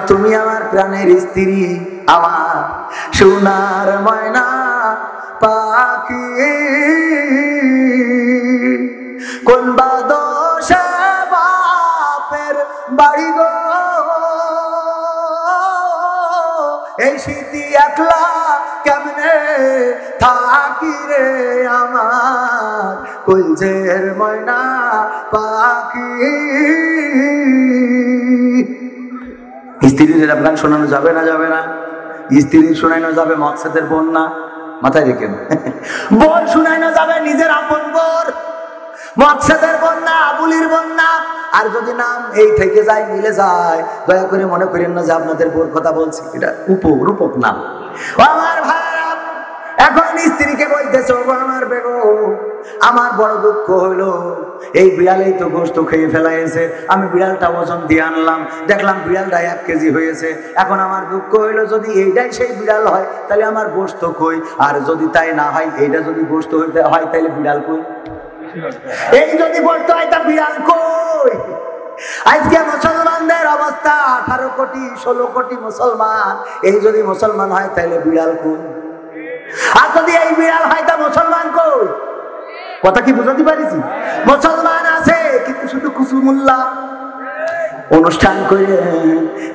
তুমি আমার প্রাণের স্ত্রী, আমার সোনার ময়না পাখি। কোন বাদশা বাপের বাড়ি গো, এই শীতি একলা কেমনে থাকি রে আমার কলজের ময়না পাখি। স্ত্রীর গান শোনানো যাবে না? যাবে না। স্ত্রীর শোনানো যাবে মকসেদের বোন না, মাথায় রেখেন। বোন শোনানো যাবে নিজের আপন বোন, মকসেদের বোন না, আবুলির বোন না। আর যদি নাম এই থেকে যায়, মিলে যায়, দয়া করে মনে করেন না যে আপনাদের বোর কথা বলছি, এটা রূপক নাম। আমার ভাইরা, এখন স্ত্রীকে বলতেছে, ও আমার বেগম, আমার বড় দুঃখ হলো এই বিড়ালেই তো গোস্ত খেয়ে ফেলাইছে। আমি বিড়ালটা ওজন দিয়ে আনলাম, দেখলাম বিড়ালটা 1 কেজি হয়েছে। এখন আমার দুঃখ হইলো যদি এইটাই সেই বিড়াল হয় তাহলে আমার গোস্ত কই, আর যদি তাই না হয়, এইটা যদি গোস্ত হইতে হয় তাহলে বিড়াল কই, এই যদি বলতে হয় তা বিড়াল কই। আজকে মুসলমানদের অবস্থা 18 কোটি 16 কোটি মুসলমান, এই যদি মুসলমান হয় তাহলে বিড়াল কই, আর যদি এই বিড়াল হয় তা মুসলমান কই। কথা কি বুঝাতে পারিছি? মুসলমান আছে কিন্তু শুধু কুসুমুল্লাহ অনুষ্ঠান করে।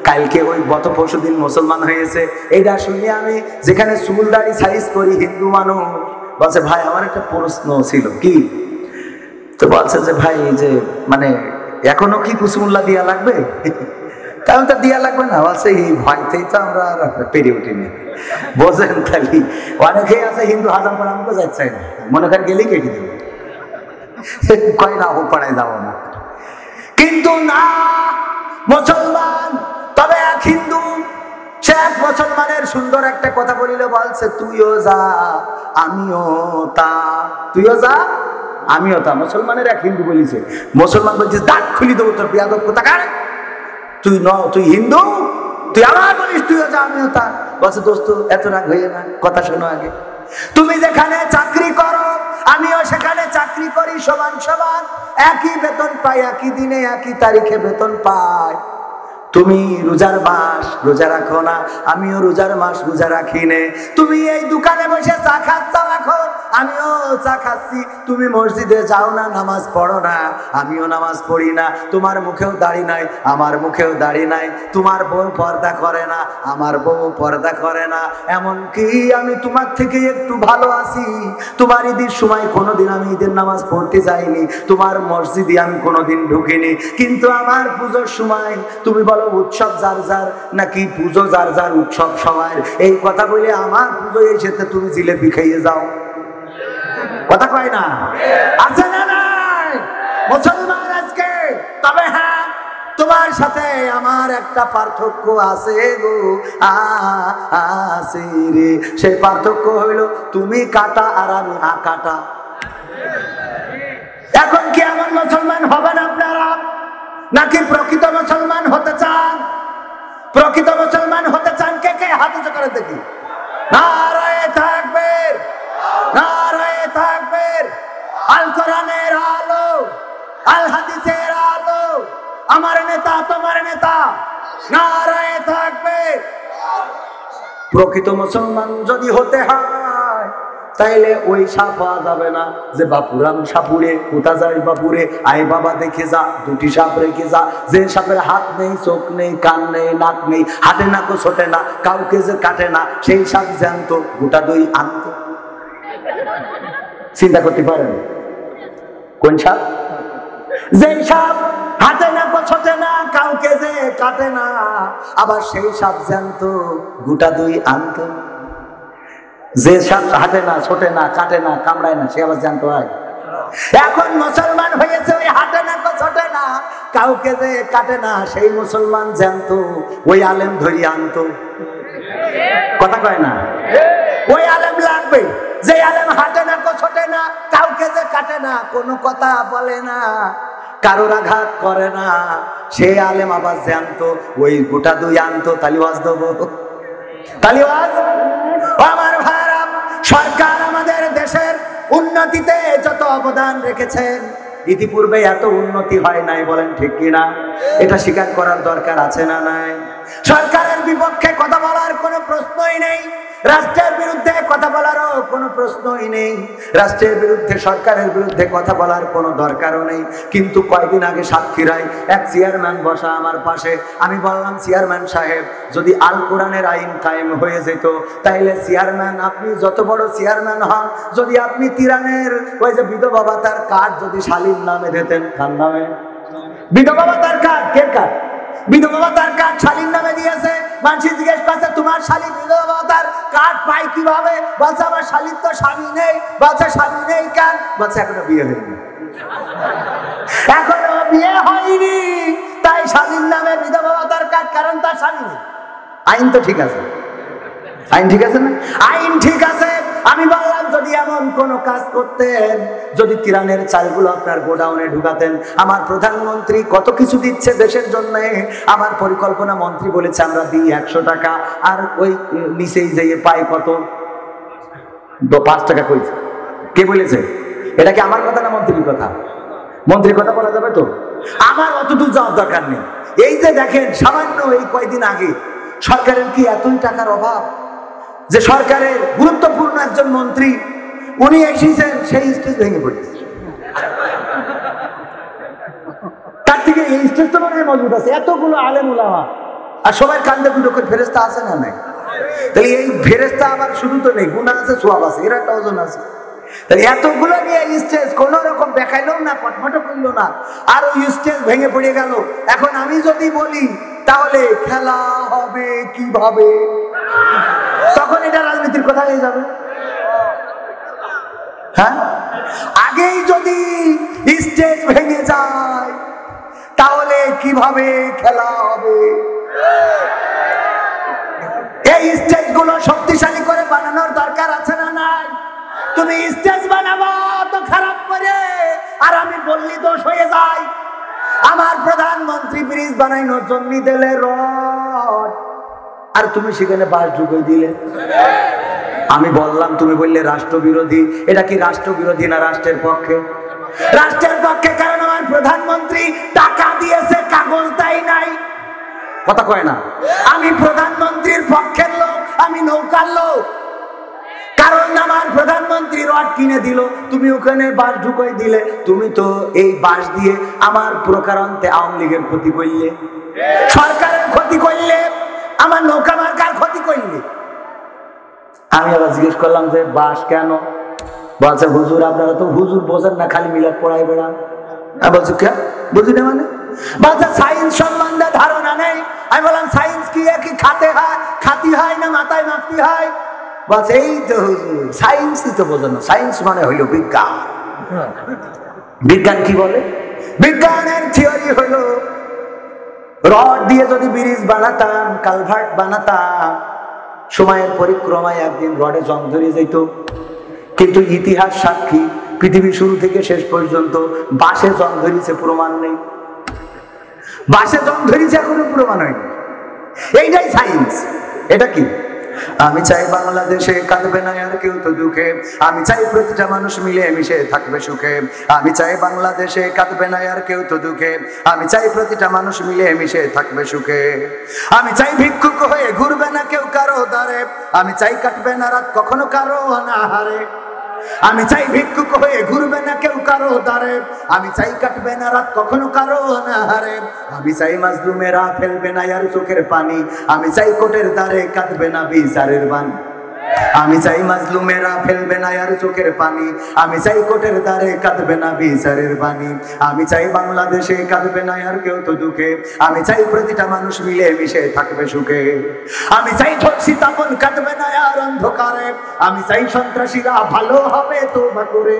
কালকে ওই গত পরশুদিন মুসলমান হয়েছে, এইটা শুনে আমি যেখানে চুল দাড়ি সাইজ করি হিন্দু মানুষ বলছে, ভাই আমার একটা প্রশ্ন ছিল। কি? তো বলছে যে ভাই, যে মানে এখনো কি কুসুমুল্লাহ দিয়া লাগবে? তাহলে তো দিয়া লাগবে না। বলছে এই ভয়তেই তো আমরা পেরে উঠিনি, বোঝেন? খালি অনেকেই আছে হিন্দু হাজার পর আমাকে যাচ্ছে না, মনে করেন গেলেই কেটে দেবে, কয় না ও পাড়ায় যাবো না। কিন্তু না, মুসলমান তবে এক হিন্দু, সে এক মুসলমানের সুন্দর একটা কথা বলিল, বলছে তুইও যা আমিও তা, তুইও যা আমিও তা। মুসলমানের এক হিন্দু বলিছে, মুসলমান বলছিস দাঁত খুলি দেবো তোর বিয়াদব কোথাকার, তুই হিন্দু, তুই আমার বলিস তুইও যা আমিও তা। বলছে দোস্ত এত রাগ হয়ে না, কথা শোনো আগে। তুমি যেখানে চাকরি করো আমিও সেখানে চাকরি করি, সমান সমান, একই বেতন পাই, একই দিনে একই তারিখে বেতন পাই। তুমি রোজার মাস রোজা রাখো না, আমিও রোজার মাস রোজা রাখি নে। তুমি এই দোকানে বসে চা খাচ্ছ এখন, আমিও চা খাচ্ছি। তুমি মসজিদে যাও না, নামাজ পড়ো না, আমিও নামাজ পড়ি না। তোমার মুখেও দাড়ি নাই, আমার মুখেও দাড়ি নাই। তোমার বউ পর্দা করে না, আমার বউ পর্দা করে না। এমনকি আমি তোমার থেকে একটু ভালো আছি। তোমার ঈদের সময় কোনোদিন আমি ঈদের নামাজ পড়তে যাইনি, তোমার মসজিদে আমি কোনোদিন ঢুকিনি। কিন্তু আমার পুজোর সময় তুমি বলো উৎসব যার যার, নাকি পুজো যার যার উৎসব সবার। এই কথা বলে আমার পুজো এসেতে তুমি জিলেপি খাইয়ে যাও, কথা কয় না? আছে না নাই মুসলমান আজকে? তবে হ্যাঁ, তোমার সাথে আমার একটা পার্থক্য আছে গো, আছে রে। সেই পার্থক্য হইল তুমি কাটা আর আমি কাটা। এখন কি এমন মুসলমান হবেন আপনারা, নাকি প্রকৃত মুসলমান হতে চান? প্রকৃত মুসলমান হতে চান কে কে? হাত উঁচু করে দেখি। নারায়ে তাকবীর, নারায়ে তাকবীর। আল কোরআনের আলো, আল হাদিসের আলো, আমার নেতা তোমার নেতা, নারায়ে তাকবীর। প্রকৃত মুসলমান যদি হতে হয় তাইলে ওই সাপ পাওয়া যাবে না যে বাপুরাম সাপুরে, কোথা যাই বাপুরে, আয় বাবা দেখে যা, দুটি সাপ রেখে যা। যে সাপের হাত নেই, চোখ নেই, কান নেই, নাক নেই, হাঁটে না, কো ছোটে না, কাউকে যে কাটে না, সেই সাপ জ্যান্ত গোটা দই আনত। চিন্তা করতে পারেন কোন সাপ? যেই সাপ হাঁটে না, কো ছোটে না, কাউকে যে কাটে না, আবার সেই সাপ জ্যান্ত গোটা দই আনত। যে সাপ হাঁটে না, ছোটে না, কাটে না, কামড়ায় না, সে আবার জ্যান্ত হয়। এখন মুসলমান হয়েছে ওই হাঁটে না, ছোটে না, কাউকে যে কাটে না, সেই মুসলমান জ্যান্ত, ওই আলেম ধরি আনত। কথা কয় না? ওই আলেম লাগবে যে আলেম হাঁটে না, ছোটে না, কাউকে যে কাটে না, কোনো কথা বলে না, কারোর আঘাত করে না, সেই আলেম আবার জ্যান্ত, ওই গোটা দুই আনত। তালিওয়াজ দেবো, তালিওয়াজ। আমার ভাইরা, সরকার আমাদের দেশের উন্নতিতে যত অবদান রেখেছেন, ইতিপূর্বে এত উন্নতি হয় নাই, বলেন ঠিক কিনা? এটা স্বীকার করার দরকার আছে না নাই? প্রশ্নই নেই, রাষ্ট্রের বিরুদ্ধে কথা বলারও কোনো প্রশ্নই নেই, রাষ্ট্রের বিরুদ্ধে সরকারের বিরুদ্ধে কথা বলার কোনো দরকারও নেই। কিন্তু কয়েকদিন আগে সাতক্ষীরায় এক চেয়ারম্যান বসা আমার পাশে, আমি বললাম চেয়ারম্যান সাহেব, যদি আল কোরআনের আইন কায়েম হয়ে যেত তাইলে চেয়ারম্যান, আপনি যত বড় চেয়ারম্যান হন, যদি আপনি তিরানের ওই যে বিধবা ভাতার কার্ড যদি শালীর নামে দিতেন, কার নামে? বিধবা ভাতার কার্ড, কে কার্ড? বিধবা ভাতার কার্ড শালীর নামে দিয়েছে। মানুষ জিজ্ঞেস করছে তোমার শালী বিধবা ভাতার কার্ড পাই কিভাবে? বলছে আমার শালীর তো স্বামী নেই। বলছে স্বামী নেই কেন? বলছে এখনো বিয়ে হয়নি। এখনো বিয়ে হয়নি তাই শালীর নামে বিধবা ভাতার কার্ড, কারণ তার স্বামী নেই। আইন তো ঠিক আছে, আইন ঠিক আছে না? আইন ঠিক আছে। আমি বললাম যদি এমন কোন কাজ করতেন, যদি তিরানের চালগুলো আপনার গোডাউনে ঢুকাতেন, আমার প্রধানমন্ত্রী কত কিছু দিচ্ছে দেশের জন্য, আমার পরিকল্পনা মন্ত্রী বলেছে আমরা দিই 100 টাকা, আর ওই নিচেই যেয়ে পাই কত, 5 টাকা কইছে। কে বলেছে? এটা কি আমার কথা না মন্ত্রীর কথা? মন্ত্রীর কথা বলা যাবে তো? আমার অতদূর যাওয়ার দরকার নেই। এই যে দেখেন সামান্য এই কয়েকদিন আগে সরকারের কি এতই টাকার অভাব যে সরকারের গুরুত্বপূর্ণ একজন মন্ত্রী উনি এসেছেন, সেই স্টেজ ভেঙে পড়েছে। তার থেকে এই স্টেজ তো মনে হয় মজবুত আছে, এতগুলো আলেম উলামা, আর সবার কান্দে দুটো করে ফেরেস্তা আছে না নাই? তাহলে এই ফেরেস্তা আবার শুধু তো নেই, গুনাহ আছে, সওয়াব আছে, এর একটা ওজন আছে। তাহলে এতগুলো নিয়ে স্টেজ কোন রকম দেখাইলো না, পটমটো করলো না, আর ওই স্টেজ ভেঙে পড়ে গেল। এখন আমি যদি বলি তাহলে খেলা হবে কিভাবে, তখন এটা রাজনীতির কথা হয়ে যাবে। হ্যাঁ, আগেই যদি স্টেজ ভেঙে যায় তাহলে কিভাবে খেলা হবে? এই স্টেজ গুলো শক্তিশালী করে বানানোর দরকার আছে না নাই? তুমি স্টেজ বানাবো তো খারাপ করে, আর আমি বললি দোষ হয়ে যায়। আমার প্রধানমন্ত্রী ব্রিজ বানানোর জন্য দিলে রড, আর তুমি সেখানে বাস ঢুকে দিলে। আমি বললাম, তুমি বললে রাষ্ট্রবিরোধী। এটা কি রাষ্ট্রবিরোধী না রাষ্ট্রের পক্ষে? রাষ্ট্রের পক্ষে, কারণ আমার প্রধানমন্ত্রী টাকা দিয়েছে, কাগজ দেয় নাই। কথা কয় না? আমি প্রধানমন্ত্রীর পক্ষের লোক, আমি নৌকার লোক, কারণ আমার প্রধানমন্ত্রী রড কিনে দিল, তুমি ওখানে বাস ঢুকাই দিলে। তুমি তো এই বাস দিয়ে আমার প্রকারান্তে আওয়ামী লীগের ক্ষতি করলে, সরকারের ক্ষতি করলে, আমার নৌকা মার্কার ক্ষতি করলে। আমি আবার জিজ্ঞেস করলাম যে বাস কেন? বলছে হুজুর আপনারা তো হুজুর বোঝেন না, খালি মিলাদ পড়াই বেড়ান। বলছি কেন বুঝি না মানে? বলছে সায়েন্স সম্বন্ধে ধারণা নেই। আমি বললাম সায়েন্স কি খাতে হয়, খাতি হয় না মাথায় মাপতে হয়? বলছে এই তো হুজুর সায়েন্সই তো বোঝেন না, সায়েন্স মানে হইল বিজ্ঞান। বিজ্ঞান কি বলে? বিজ্ঞানের থিওরি হইল রড দিয়ে যদি ব্রিজ বানাতাম, কালভার্ট বানাতাম, সময়ের পরিক্রমায় একদিন রডে জং ধরে যেত। কিন্তু ইতিহাস সাক্ষী, পৃথিবী শুরু থেকে শেষ পর্যন্ত বাসে জং ধরেছে প্রমাণ নেই। বাসে জং ধরেছে এখনো প্রমাণ হয়নি। এইটাই সায়েন্স। এটা কি? আমি চাই বাংলাদেশে কাঁদবে না আর কেউ তো দুঃখে, আমি চাই প্রতিটা মানুষ মিলে মিশে থাকবে সুখে। আমি চাই বাংলাদেশে কাঁদবে না আর কেউ তো দুঃখে, আমি চাই প্রতিটা মানুষ মিলে মিশে থাকবে সুখে। আমি চাই ভিক্ষুক হয়ে ঘুরবে না কেউ কারো দ্বারে, আমি চাই কাটবে না রাত কখনো কারো অনাহারে। আমি চাই ভিক্ষুক হয়ে ঘুরবে না কেউ কারো দ্বারে, আমি চাই কাটবে না রাত কখনো কারো অনাহারে। আমি চাই মাজলুমেরা ফেলবে না আর চোখের পানি, আমি চাই কোটের দ্বারে কাঁদবে না বিচারের বাণী। আমি চাই মাজলুমেরা ফেলবে না আর চোখের পানি, আমি চাই কোটের দ্বারে কাঁদবে না বিচারের বাণী। আমি চাই বাংলাদেশে কাঁদবে না আর কেউ তো দুঃখে, আমি চাই প্রতিটা মানুষ মিলে মিশে থাকবে সুখে। আমি চাই ধর্ষী তাপন কাঁদবে না আর অন্ধকারে, আমি চাই সন্ত্রাসীরা ভালো হবে তোবা করে।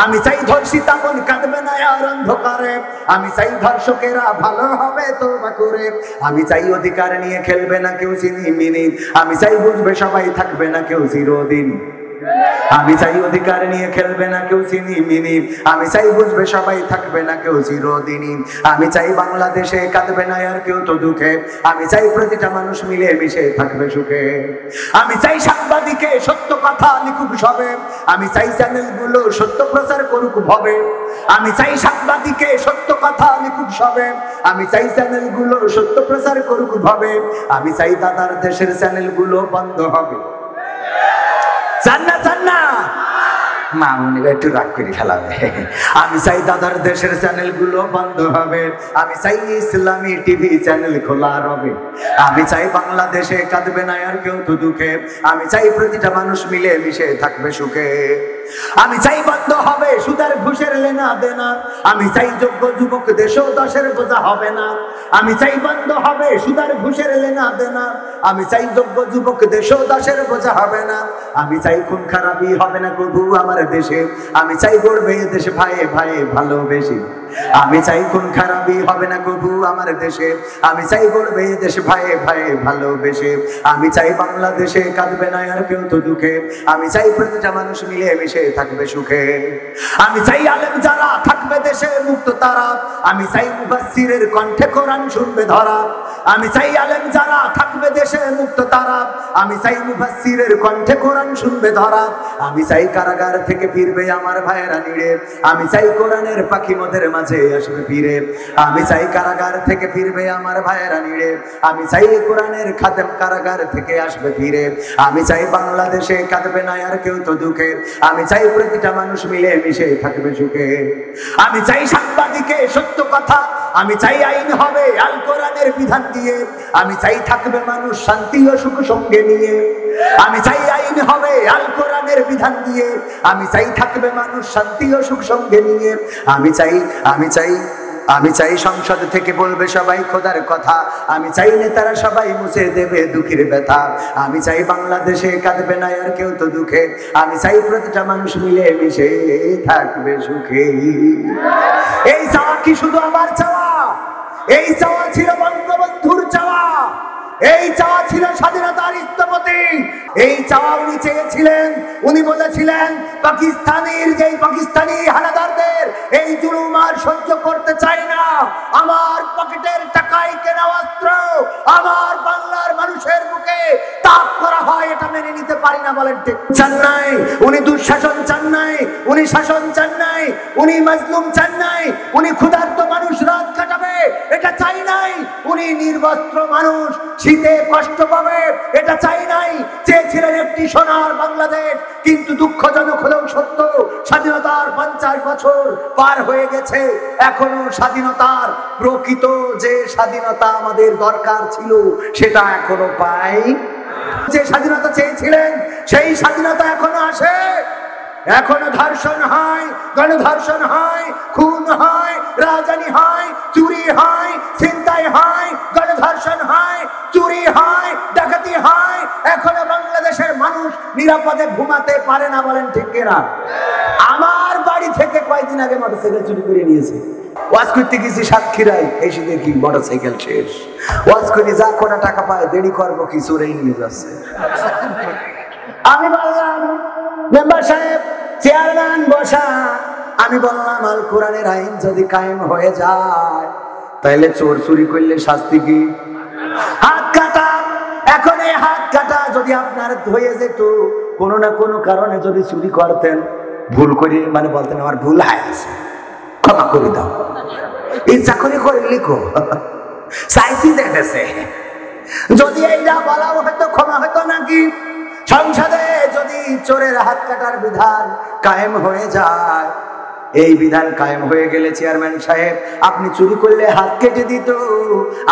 আমি চাই ধর্ষী তাপন কাঁদবে না আর অন্ধকারে, আমি চাই ধর্ষকেরা ভালো হবে তোবা করে। আমি চাই অধিকার নিয়ে খেলবে না কেউ চিনি মিনি, আমি চাই বুঝবে সবাই থাকবে না কেউ চিরদিন। আমি চাই অধিকার নিয়ে খেলবে না কেউ চিনি মিনি, আমি চাই বুঝবে সবাই থাকবে না কেউ চিরদিনই, আমি চাই বাংলাদেশে কাঁদবে না আর কেউ তো দুঃখে, আমি চাই প্রতিটা মানুষ মিলে মিশে থাকবে সুখে, আমি চাই সাংবাদিকে সত্য কথা লিখুক সবে, আমি চাই চ্যানেলগুলো সত্য প্রচার করুক ভবে, আমি চাই সাংবাদিকে সত্য কথা লিখুক সবে, আমি চাই চ্যানেলগুলো সত্য প্রচার করুক ভবে, আমি চাই দাদার দেশের চ্যানেলগুলো বন্ধ হবে। চান না চান না? মামুনিরা একটু রাগ করে ফেলাবে। আমি চাই দাদার দেশের চ্যানেলগুলো বন্ধ হবে, আমি চাই ইসলামী টিভি চ্যানেল খোলা হবে, আমি চাই বাংলাদেশে কাঁদবে না আর কেউ তো দুঃখে, আমি চাই প্রতিটা মানুষ মিলে মিশে থাকবে সুখে, আমি চাই বন্ধ হবে সুদের ঘুষের লেনা দেনা, আমি চাই যোগ্য যুবক দেশও দশের বোঝা হবে না, আমি চাই বন্ধ হবে সুদের ঘুষের লেনা দেনা, আমি চাই যোগ্য যুবক দেশও দশের বোঝা হবে না, আমি চাই খুন খারাপই হবে না প্রভু আমার দেশে, আমি চাই গড়বে দেশে ভাইয়ে ভাইয়ে ভালোবেসে, আমি চাই খুন খারাপই হবে না প্রভু আমার দেশে, আমি চাই গড়বে দেশে ভাইয়ে ভাইয়ে ভালোবেসে, আমি চাই বাংলাদেশে কাঁদবে না আর কেউ তো দুঃখে, আমি চাই প্রতিটা মানুষ মিলে মিশে থাকবে সুখে, আমি চাই আলেম যারা থাকবে দেশে মুক্ত তারা, আমি চাই মুফাসসিরের কণ্ঠে কোরআন শুনবে ধরা, আমি চাই আলেম যারা থাকবে দেশে মুক্ত তারা, আমি চাই মুফাসসিরের কণ্ঠে কোরআন শুনবে ধরা, আমি চাই কারাগার থেকে ফিরবে আমার ভাইয়েরা নিড়ে, আমি চাই কোরআনের পাখি মোদের মাঝে আসবে ফিরে, আমি চাই কারাগার থেকে ফিরবে আমার ভাইয়েরা নিড়ে, আমি চাই কোরআনের খাদেম কারাগার থেকে আসবে ফিরে, আমি চাই বাংলাদেশে কাঁদবে না আর কেউ তো দুঃখে, আমি চাই প্রতিটা মানুষ মিলে মিশে থাকবে সুখে, আমি চাই সাংবাদিকে সত্য কথা, আমি চাই আইন হবে আল কোরআনের বিধান দিয়ে, আমি চাই থাকবে মানুষ শান্তি ও সুখ সঙ্গে নিয়ে, আমি চাই আইন হবে আল কোরআনের বিধান দিয়ে, আমি চাই থাকবে মানুষ শান্তি ও সুখ সঙ্গে নিয়ে, আমি চাই সংসদ থেকে বলবে সবাই খোদার কথা, আমি চাই নেতারা সবাই মুছে দেবে দুঃখের ব্যথা, আমি চাই বাংলাদেশে কাঁদবে না আর কেউ তো দুঃখে, আমি চাই প্রতিটা মানুষ মিলে মিশে থাকবে সুখে। এই চাওয়া কি শুধু আমার চাওয়া? এই চাওয়া ছিল বঙ্গবন্ধুর চাওয়া, এই চাওয়া ছিল স্বাধীনতার স্থপতি, এই চাওয়া উনি চেয়েছিলেন। উনি বলেছিলেন পাকিস্তানি হানাদারদের এই জুলুম আর সহ্য করতে চাই না, আমার পকেটের টাকায় কেনা অস্ত্র আমার বাংলার মানুষের বুকে তাক করা হয়, এটা মেনে নিতে পারি না। বলেন ঠিক চান নাই? উনি দুঃশাসন চান নাই, উনি শাসন চান নাই, উনি মাজলুম চান নাই, উনি ক্ষুধার্ত মানুষ রাত কাটাবে এটা চাই নাই, উনি নির্বস্ত্র মানুষ শীতে কষ্ট পাবে এটা চাই নাই। চেয়েছিলেন একটি সোনার বাংলাদেশ, কিন্তু দুঃখজনক হলেও সত্য স্বাধীনতার 50 বছর পার হয়ে গেছে, এখনো স্বাধীনতার প্রকৃত যে স্বাধীনতা আমাদের দরকার ছিল সেটা এখনো পাই। যে স্বাধীনতা চেয়েছিলেন সেই স্বাধীনতা এখনো আসে, এখনো ধর্ষণ হয়, গণধর্ষণ হয়, খুন হয়, রাজধানী হয়, চুরি হয়, ছিনতাই হয়, গণধর্ষণ হয়, চুরি হয়, ডাকাতি হয়, এখনো বাংলাদেশের মানুষ নিরাপদে ঘুমাতে পারে না। বলেন ঠিক কিনা? আমার বাড়ি থেকে কয়েকদিন আগে মোটরসাইকেল চুরি করে নিয়েছে। ওয়াজ করতে গেছি সাতক্ষীরায়, এসে দেখি মোটরসাইকেল শেষ। ওয়াজ করে যা কোটা টাকা পায় দেরি করবো কি চোরেই নিয়ে যাচ্ছে। আমি বললাম মেম্বার সাহেব চেয়ারম্যান বসা, আমি বললাম আল কোরআনের আইন যদি কায়েম হয়ে যায় তাহলে চোর চুরি করলে শাস্তি কি? হাত কাটা। এখন এই হাত কাটা যদি আপনার হয়ে যেত, কোনো না কোনো কারণে যদি চুরি করতেন, ভুল করে মানে বলতেন আমার ভুল হয়েছে ক্ষমা করে দাও, ইচ্ছা করে করে লিখো চাইছি দেখেছে, যদি এইটা বলা হয়তো ক্ষমা হতো নাকি? সংসদে যদি চোরের হাত কাটার বিধান কায়েম হয়ে যায়, এই বিধান কায়েম হয়ে গেলে চেয়ারম্যান সাহেব আপনি চুরি করলে হাত কেটে দিত,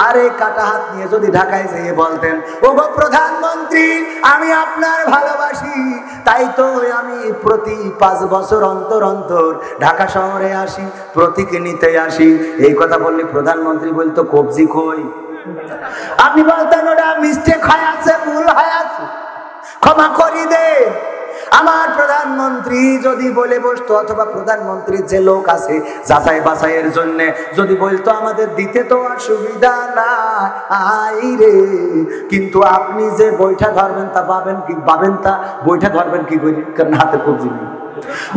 আর এই কাটা হাত নিয়ে যদি ঢাকায় যেয়ে বলতেন ওগো প্রধানমন্ত্রী আমি আপনার ভালোবাসি, তাই তো আমি প্রতি 5 বছর অন্তর অন্তর ঢাকা শহরে আসি, প্রতীক নিতে আসি, এই কথা বললে প্রধানমন্ত্রী বলতো কবজি কই? আপনি বলতেন ওটা মিস্টেক হয়ে আছে, ভুল হয়ে আছে, ক্ষমা করি দে। আমার প্রধানমন্ত্রী যদি বলে বসতো, অথবা প্রধানমন্ত্রীর যে লোক আছে যাচাই বাছাইয়ের জন্য যদি বলতো আমাদের দিতে তো অসুবিধা না রে, কিন্তু আপনি যে বইটা ধরবেন তা পাবেন তা বইটা ধরবেন কি করে? কারণ হাতে কবজি নেই।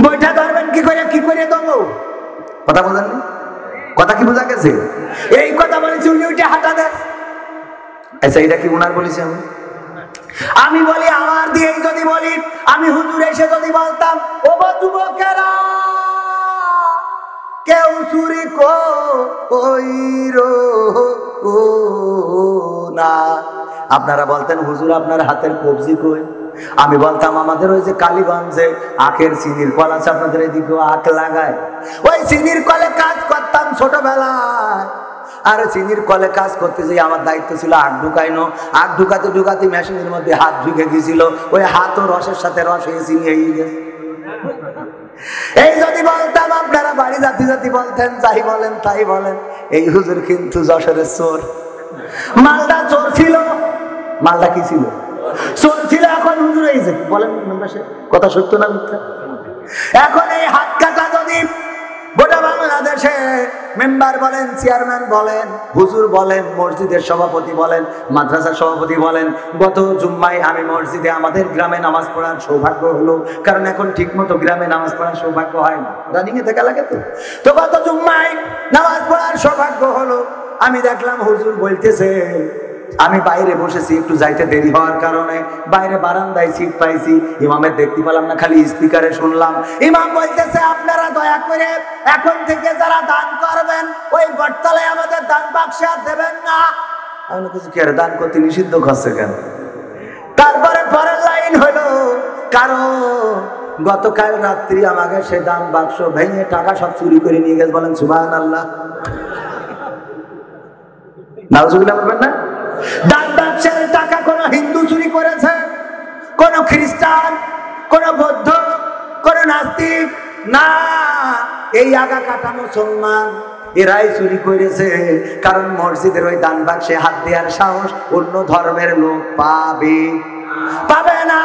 বইটা ধরবেন কি করে দেবো? কথা বোঝেন? কথা কি বোঝা গেছে? এই কথা বলেছি উনি উঠে হাঁটা দেন। আচ্ছা, এটা কি উনার বলেছি? আমি বলি আমার দিয়েই যদি বলি, আমি হুজুর এসে যদি বলতাম, ও যুবকেরা কেউ চুরি কইরো না, আপনারা বলতেন হুজুর আপনার হাতের কবজি কই? আমি বলতাম আমাদের ওই যে কালীগঞ্জে আখের চিনির কল আছে, আপনাদের এদিকে আখ লাগায়, ওই চিনির কলে কাজ করতাম ছোটবেলায়। আর চিনির কলে কাজ করতে যাই আমার দায়িত্ব ছিল আখ ঢুকাইনো। আখ ঢুকাতে মেশিনের মধ্যে হাত ঢুকে গেছিল, ওই হাত ও রসের সাথে রস হয়ে চিনি হয়ে গেছে। এই যদি বলতাম আপনারা বাড়ি জাতি বলতেন, যাই বলেন তাই বলেন, এই হুজুর কিন্তু যশোরের চোর। মালদা চোর ছিল, মালদা কি ছিল? চোর ছিল। এখন হুজুর এই যে বলেন কথা সত্য না মিথ্যা? এখন এই হাত কাটা যদি গোটা বাংলাদেশে মেম্বার বলেন, চেয়ারম্যান বলেন, হুজুর বলেন, মসজিদের সভাপতি বলেন, মাদ্রাসার সভাপতি বলেন, গত জুম্মায় আমি মসজিদে আমাদের গ্রামে নামাজ পড়ার সৌভাগ্য হলো, কারণ এখন ঠিক মতো গ্রামে নামাজ পড়ার সৌভাগ্য হয় না, রানিং এ থাকা লাগে। তো গত জুম্মায় নামাজ পড়ার সৌভাগ্য হলো, আমি দেখলাম হুজুর বলতেছে, আমি বাইরে বসেছি, একটু যাইতে দেরি হওয়ার কারণে বাইরে বারান্দায় সিট পাইছি, ইমামের দেখতে পেলাম না, খালি স্পিকারে শুনলাম। ইমাম বলতেছে আপনারা দয়া করে এখন থেকে যারা দান করবেন ওই বটতলায় আমাদের দান বাক্সে আর দেবেন না। আমি কিছু কি আর দান করতে নিষিদ্ধ করছে কেন? তারপরে পরের লাইন হলো, কারণ গতকাল রাত্রি আমাকে সে দান বাক্স ভেঙে টাকা সব চুরি করে নিয়ে গেছে। বলেন সুবহানাল্লাহ। নাউজুবিল্লাহ বলবেন না? দান বাক্সের টাকা কোন হিন্দু চুরি করেছে, কোন খ্রিস্টান, কোন বৌদ্ধ, কোন নাস্তিক না, এই আগা কাটা মুসলমান এরাই চুরি করেছে। কারণ মসজিদের ওই দান বাক্সে হাত দেওয়ার সাহস অন্য ধর্মের লোক পাবে না।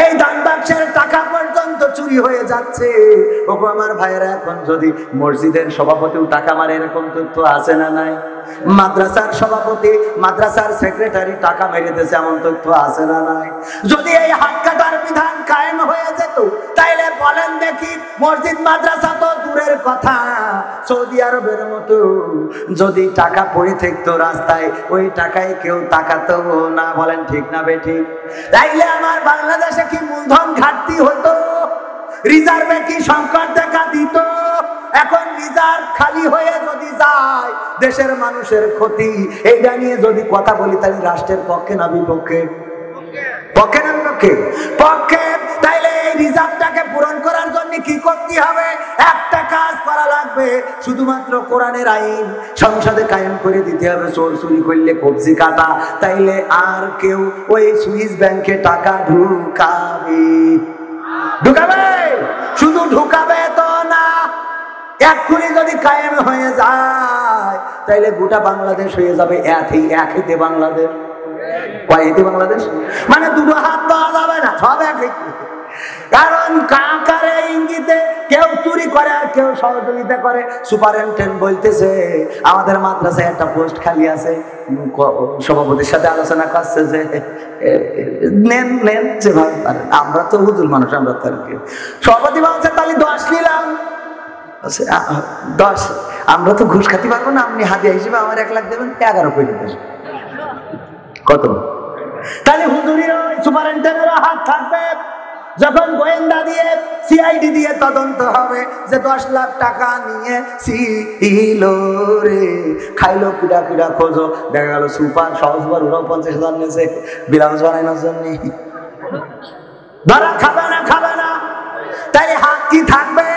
এই দান বাক্সের টাকা পর্যন্ত চুরি হয়ে যাচ্ছে। ওগো আমার ভাইয়েরা, এখন যদি মসজিদের সভাপতিও টাকা মারে, এরকম তথ্য আছে না নাই? মাদ্রাসার সভাপতি, মাদ্রাসার সেক্রেটারি টাকা মেরেতেছে, এমন তথ্য আছে না নাই? যদি এই হাত কাটার বিধান কায়েম হয়ে যেত, তাইলে বলেন দেখি, মসজিদ মাদ্রাসা তো দূরের কথা, সৌদি আরবের মতো যদি টাকা পড়ে থাকতো রাস্তায়, ওই টাকায় কেউ তাকাতো না। বলেন ঠিক না বেঠিক? তাইলে আমার বাংলাদেশে কি মূলধন ঘাটতি হতো? রিজার্ভে কি সংকট দেখা দিত? এখন রিজার্ভ খালি হয়ে যদি যায়, দেশের মানুষের ক্ষতি। এইটা নিয়ে যদি কথা বলি, তাহলে রাষ্ট্রের পক্ষে না বিপক্ষে? পক্ষে না বিপক্ষে? পক্ষে। তাইলে এই রিজার্ভটাকে পূরণ করার জন্য কি করতে হবে? একটা কাজ করা লাগবে, শুধুমাত্র কোরআনের আইন সংসদে কায়েম করে দিতে হবে। চোর চুরি করলে কবজি কাটা, তাইলে আর কেউ ওই সুইস ব্যাংকে টাকা ঢুকাবে? শুধু ঢুকাবে তো না, এক্ষুনি যদি কায়েম হয়ে যায়, তাইলে গোটা বাংলাদেশ হয়ে যাবে এক হেতে বাংলাদেশ। কয় হেতে বাংলাদেশ? মানে দুটো হাত পাওয়া যাবে না, সব এক হেতে। কারণ কাকারে ইঙ্গিতে কেউ চুরি করে আর কেউ সহযোগিতা করে। সুপারিনটেন্ডেন্ট বলতেছে আমাদের মাদ্রাসায় একটা পোস্ট খালি আছে, সভাপতির সাথে আলোচনা করছে যে নেন যেভাবে পারেন। আমরা তো হুজুর মানুষ, আমরা তো আর কি। সভাপতি বলছে তাহলে 10 নিলাম। 10 আমরা তো ঘুষ খাতে পারবো না, আপনি হাদিয়া হিসেবে আমার 1 লাখ দেবেন, 11 করে দেবেন। কত? তাহলে হুজুরির সুপারিনটেন্ডেন্টের হাত থাকবে। যখন গোয়েন্দা দিয়ে সিআইডি দিয়ে তদন্ত হবে যে 10 লাখ টাকা নিয়ে ছিল রে, খাইলো কিডা খোঁজো, দেখা গেল সুপার সহজবার ওরাও 50,000 নিয়েছে ব্লাউজ বানানোর জন্য। ধরা খাবে না। তাই হাত কি থাকবে?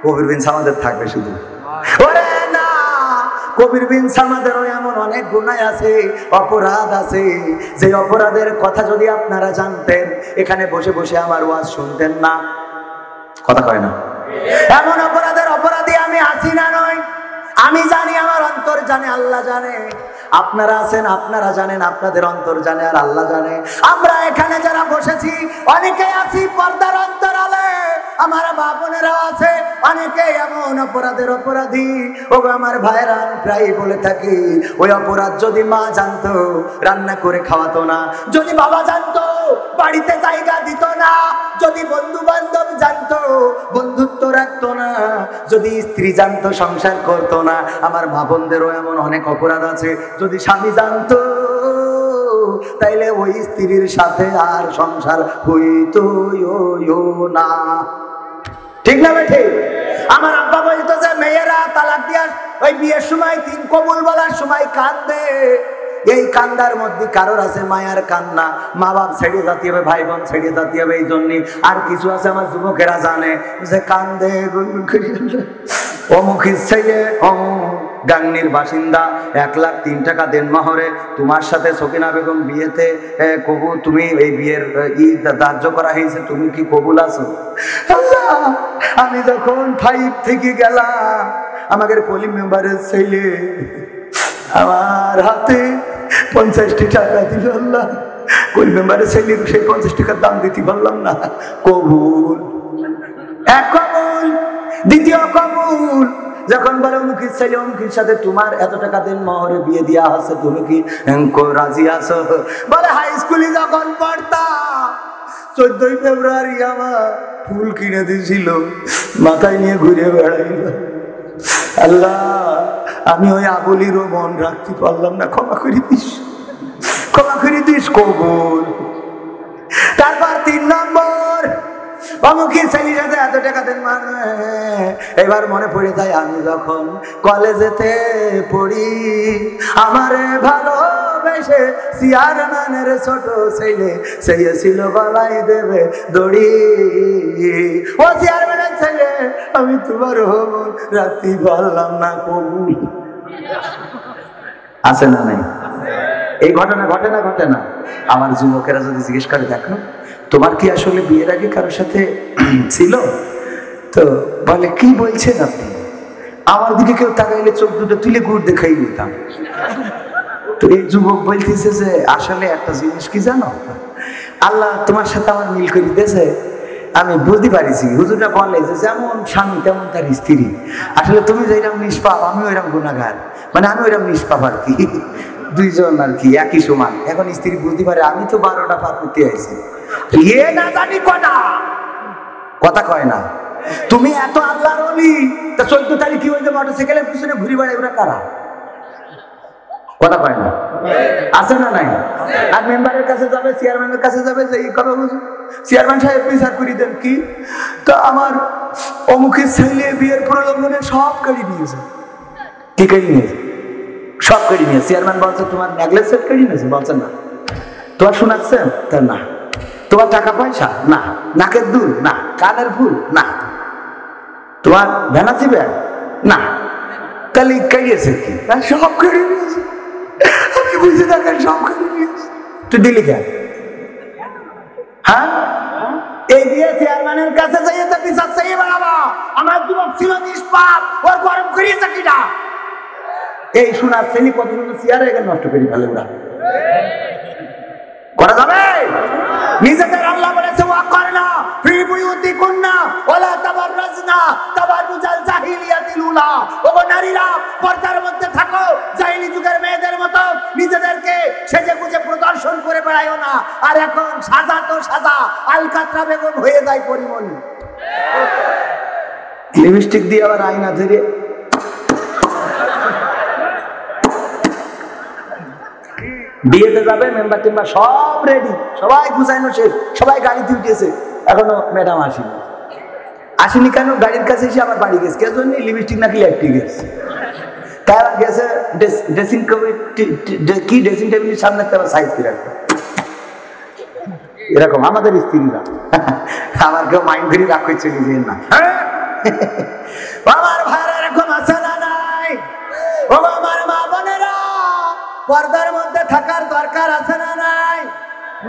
কবির বিন সামাদের থাকবে শুধু। ওরে না, কবির বিন সামাদেরও এমন অনেক গুনাহ আছে, অপরাধ আছে, যে অপরাধের কথা যদি আপনারা জানতেন, এখানে বসে বসে আমার ওয়াজ শুনতেন না। কথা কয় না? এমন অপরাধের অপরাধী আমি আছি না নয়? আমি জানি, আমার অন্তর জানে, আল্লাহ জানে। আপনারা আছেন, আপনারা জানেন, আপনাদের অন্তর জানে আর আল্লাহ জানে। আমরা এখানে যারা বসেছি অনেকে আছি পর্দার অন্তরালে, আমার মা বোনেরা আছে অনেকে এমন অপরাধের অপরাধী। ও আমার ভাইরা, আমি প্রায় বলে থাকি, ওই অপরাধ যদি মা জানতো রান্না করে খাওয়াতো না, যদি বাবা জানতো বাড়িতে জায়গা দিত না, যদি বন্ধু বান্ধব জানতো বন্ধুত্ব রাখতো না, যদি স্ত্রী জানতো সংসার করতো না। আমার মা বোনদেরও এমন অনেক অপরাধ আছে, যদি স্বামী জানতো তাইলে ওই স্ত্রীর সাথে আর সংসার হইতো না। ঠিক না বেঠে? আমার আব্বা বলতো যে মেয়েরা তালাক দিয়া ওই বিয়ের সময় 3 কবুল বলার সময় কান্দে। এই কান্দার মধ্যে কারোর আছে মায়ার কান্না, মা বাপ ছেড়ে যেতে হবে, ভাই বোন ছেড়ে যেতে হবে, এই জন্য। আর কিছু আছে আমার যুবকেরা জানে যে কান্দে অমুখের ছেলে গাংনির বাসিন্দা, 1,03,000 টাকা দেন মহরে, তোমার সাথে সকিনা বেগম বিয়েতে কবুল, তুমি এই বিয়ের ধার্য করা হয়েছে, তুমি কি কবুল আছো? আল্লাহ, আমি যখন 5 থেকে গেলাম, আমাদের কলিম মেম্বারের ছেলে আমার হাতে 50 টাকা দিল। আল্লাহ, কলিম মেম্বারের ছেলে সেই 50 টাকার দাম দিতে পারলাম না। কবুল, এক কবুল, দ্বিতীয় কবুল। যখন বলে অমুখের ছেলে অমুখের সাথে তোমার এত টাকা দেন মহরে বিয়ে দেওয়া আছে, তুমি কি রাজি আছো? বলে হাই স্কুলে যখন পড়তাম 14ই ফেব্রুয়ারি আমার ফুল কিনে দিয়েছিল, মাথায় নিয়ে ঘুরে বেড়াইল। আল্লাহ, আমি ওই আবুলিরও মন রাখতে পারলাম না, ক্ষমা করে দিস, ক্ষমা করে দিস। কবুল। তারপর 3 নম্বর, অমুখের ছেলের সাথে এত টাকা দেন মানে। এবার মনে পড়ে যায় আমি যখন কলেজেতে পড়ি, আমারে ভালোবেসে চেয়ারম্যানের ছোট ছেলে সেই ছিল গলায় দেবে দড়ি। ও চেয়ারম্যানের ছেলে, আমি তোমার মন রাখতে পারলাম না। কবুল আছে না নাই? এই ঘটনা ঘটে না ঘটে না? আমার যুবকেরা যদি জিজ্ঞেস করে, দেখো তোমার কি আসলে বিয়ের আগে কারোর সাথে ছিল? তো বলে কি বলছেন আপনি? আমার দিকে কেউ তাকাইলে চোখ দুটো তুলে গুড় দেখাই দিতাম। তো এই যুবক বলতেছে যে আসলে একটা জিনিস কি জানো, আল্লাহ তোমার সাথে আমার মিল করে দিয়েছে। আমি বুঝতে পারিছি, হুজুরটা বলে যে যেমন স্বামী তেমন তার স্ত্রী। আসলে তুমি যেরকম নিষ্পাপ, আমি ওইরকম গুণাগার, মানে আমি ওইরকম নিষ্পাপ আর কি, দুইজন আর কি একই সমান। এখন স্ত্রী বুঝতে পারে আমি তো 12টা পার করতে আইছি, এ না জানি কটা কথা কয় না। তুমি এত আল্লাহর ওলি, তা 14 তারিখ কি হয়েছে মোটরসাইকেলের পিছনে ঘুরে বেড়াই, ওরা কারা? কথা কয় না? আছে না নাই? আর মেম্বারের কাছে যাবে, চেয়ারম্যানের কাছে যাবে, যে এই কথা বুঝুন, চেয়ারম্যান সাহেব বিচার করে দেন কি, তা আমার অমুখের ছেলে বিয়ের প্রলোভনে সব কাড়ি নিয়েছে। কি কাড়ি নিয়েছে? সব কাড়ি নিয়েছে। চেয়ারম্যান বলছে তোমার নেকলেস সেট কাড়ি নিয়েছে? বলছে না। তোমার শোনাচ্ছেন? তা না। তোমার টাকা পয়সা? না। নাকের দুল? না। কানের ফুল? না। তোমার ভ্যানাসি ব্যাগ? না। তাহলে কাড়িয়েছে কি? সব কাড়ি নিয়েছে। আমি বুঝে থাকেন সব কাড়ি নিয়েছে। তুই দিলি কেন? হ্যাঁ, এই দিয়ে চেয়ারম্যানের কাছে যাইয়ে তো বিচার চাইয়ে বেড়াবা। আমার যুবক ছিল নিষ্পাপ, ওর গরম করিয়েছে কিনা? এই শোনার শ্রেণী কতগুলো চেয়ারে এখানে নষ্ট করে ফেলে ওরা। করা যাবে? নিজেদের আল্লাহ বলেছে ওয়াকারনা ফি বুয়ুতিকুন্না ওয়ালা তাবাররাজনা তাবাররুজাল জাহিলিয়াতিল উলা। ওগো নারীরা, পর্দার মধ্যে থাকো, জাহিলি যুগের মেয়েদের মতো নিজেদেরকে সেজেগুজে প্রদর্শন করে বেড়াইও না। আর এখন সাজা তো সাজা, আলকাতরা বেগম হয়ে যায় পরিমণি। লিপস্টিক দিয়ে আবার আয়না ধরে বিয়েতে যাবে, মেম্বার টেম্বার সব রেডি, সবাই গুছাইনো শেষ, সবাই গাড়িতে উঠেছে, এখনো ম্যাডাম আসেনি কেন? গাড়ির কাছে এসে আবার বাড়ি গেছে। কে জন্য? লিপস্টিক নাকি লেপটি গেছে। তারা গেছে ড্রেসিং কি ড্রেসিং টেবিলের সামনে আবার সাইজ করে রাখবে। এরকম আমাদের স্ত্রীরা, আমার কেউ মাইন্ড করে রাখ করছে নিজের না। আমার ভাইরা এরকম আছে না নাই? ও আমার মা বোনেরা, পর্দার মধ্যে থাকার দরকার আছে না নাই?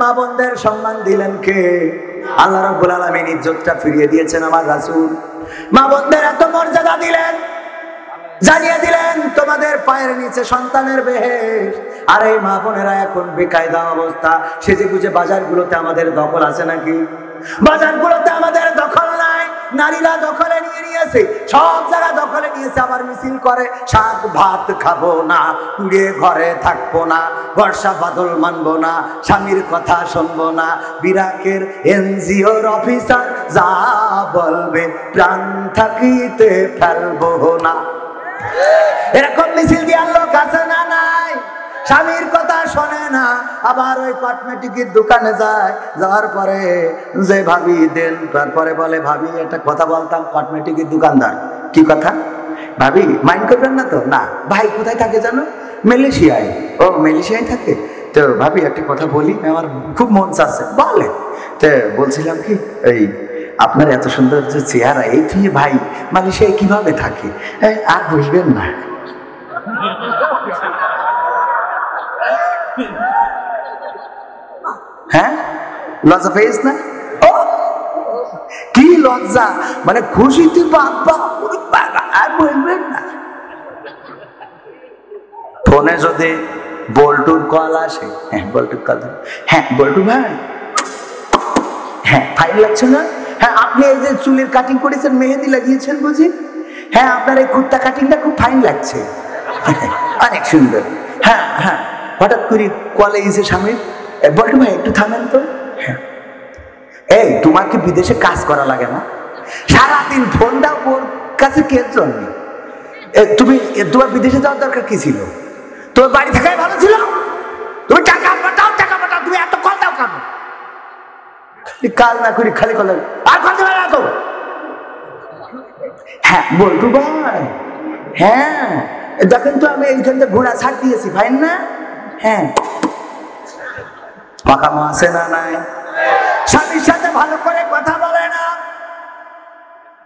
মা বোনদের সম্মান দিলেন কে? আল্লাহ রাব্বুল আলামিন ইজ্জতটা ফিরিয়ে দিয়েছেন আমার রাসূল। মা বোনদের এত মর্যাদা দিলেন, জানিয়ে দিলেন তোমাদের পায়ের নিচে সন্তানের বেহেশ। আর এই মা বোনেরা এখন বেকায়দা অবস্থা। সেজে গুজে বাজারগুলোতে আমাদের দখল আছে নাকি? বাজারগুলোতে আমাদের দখল নাই। নারীরা দখলে নিয়ে নিয়েছে, সব জায়গা দখলে নিয়েছে। আবার মিছিল করে শাক ভাত খাবো না, কুড়িয়ে ঘরে থাকবো না, বর্ষা বাদল মানবো না, স্বামীর কথা শুনবো না, বিরাকের এনজিওর অফিসার যা বলবে প্রাণ থাকিতে ফেলবো না। এরকম মিছিল দেওয়ার লোক আছে না নাই? স্বামীর কথা শোনে না, আবার ওই কসমেটিকের দোকানে যায়, যাওয়ার পরে যে ভাবি দেন, তারপরে বলে ভাবি একটা কথা বলতাম। কসমেটিকের দোকানদার, কি কথা ভাবি? মাইন্ড করবেন না তো? না। ভাই কোথায় থাকে জানো? মালয়েশিয়ায়। ও মালয়েশিয়ায় থাকে? তো ভাবি একটা কথা বলি, আমার খুব মন চাচ্ছে। বলে তো বলছিলাম কি, এই আপনার এত সুন্দর যে চেহারা, এই তুই ভাই মালয়েশিয়ায় কিভাবে থাকে? আর বুঝবেন না। হ্যাঁ, লজ্জা পেয়েছ না? ও কি লজ্জা, মানে খুশিতে বাবা আর বলবেন না। ফোনে যদি বল্টুর কল আসে, হ্যাঁ বল্টুর কল, হ্যাঁ বল্টু ভাই, হ্যাঁ ফাইন লাগছে না? হ্যাঁ আপনি এই যে চুলের কাটিং করেছেন, মেহেদি লাগিয়েছেন বুঝি? হ্যাঁ আপনার এই কুর্তা কাটিংটা খুব ফাইন লাগছে, অনেক সুন্দর। হ্যাঁ হ্যাঁ, হঠাৎ করে কলে এসে স্বামী, বল্টু ভাই একটু থামেন তো। হ্যাঁ, এই তোমার কি বিদেশে কাজ করা লাগে না? সারাদিন ফোনটা ওর কাছে কে জন্য? তুমি তোমার বিদেশে যাওয়ার দরকার কি ছিল? তোমার বাড়ি থাকাই ভালো ছিল। তুমি টাকা পাঠাও, টাকা পাঠাও, তুমি এত কল দাও কেন? কাজ না করি খালি কল, আর কল দেবে না তো। হ্যাঁ বল্টু ভাই, হ্যাঁ দেখেন তো আমি এইখান থেকে ঘোড়া ছাড় দিয়েছি, ফাইন না? হ্যাঁ, পাকামো আছে না নাই? স্বামীর সাথে ভালো করে কথা বলে না।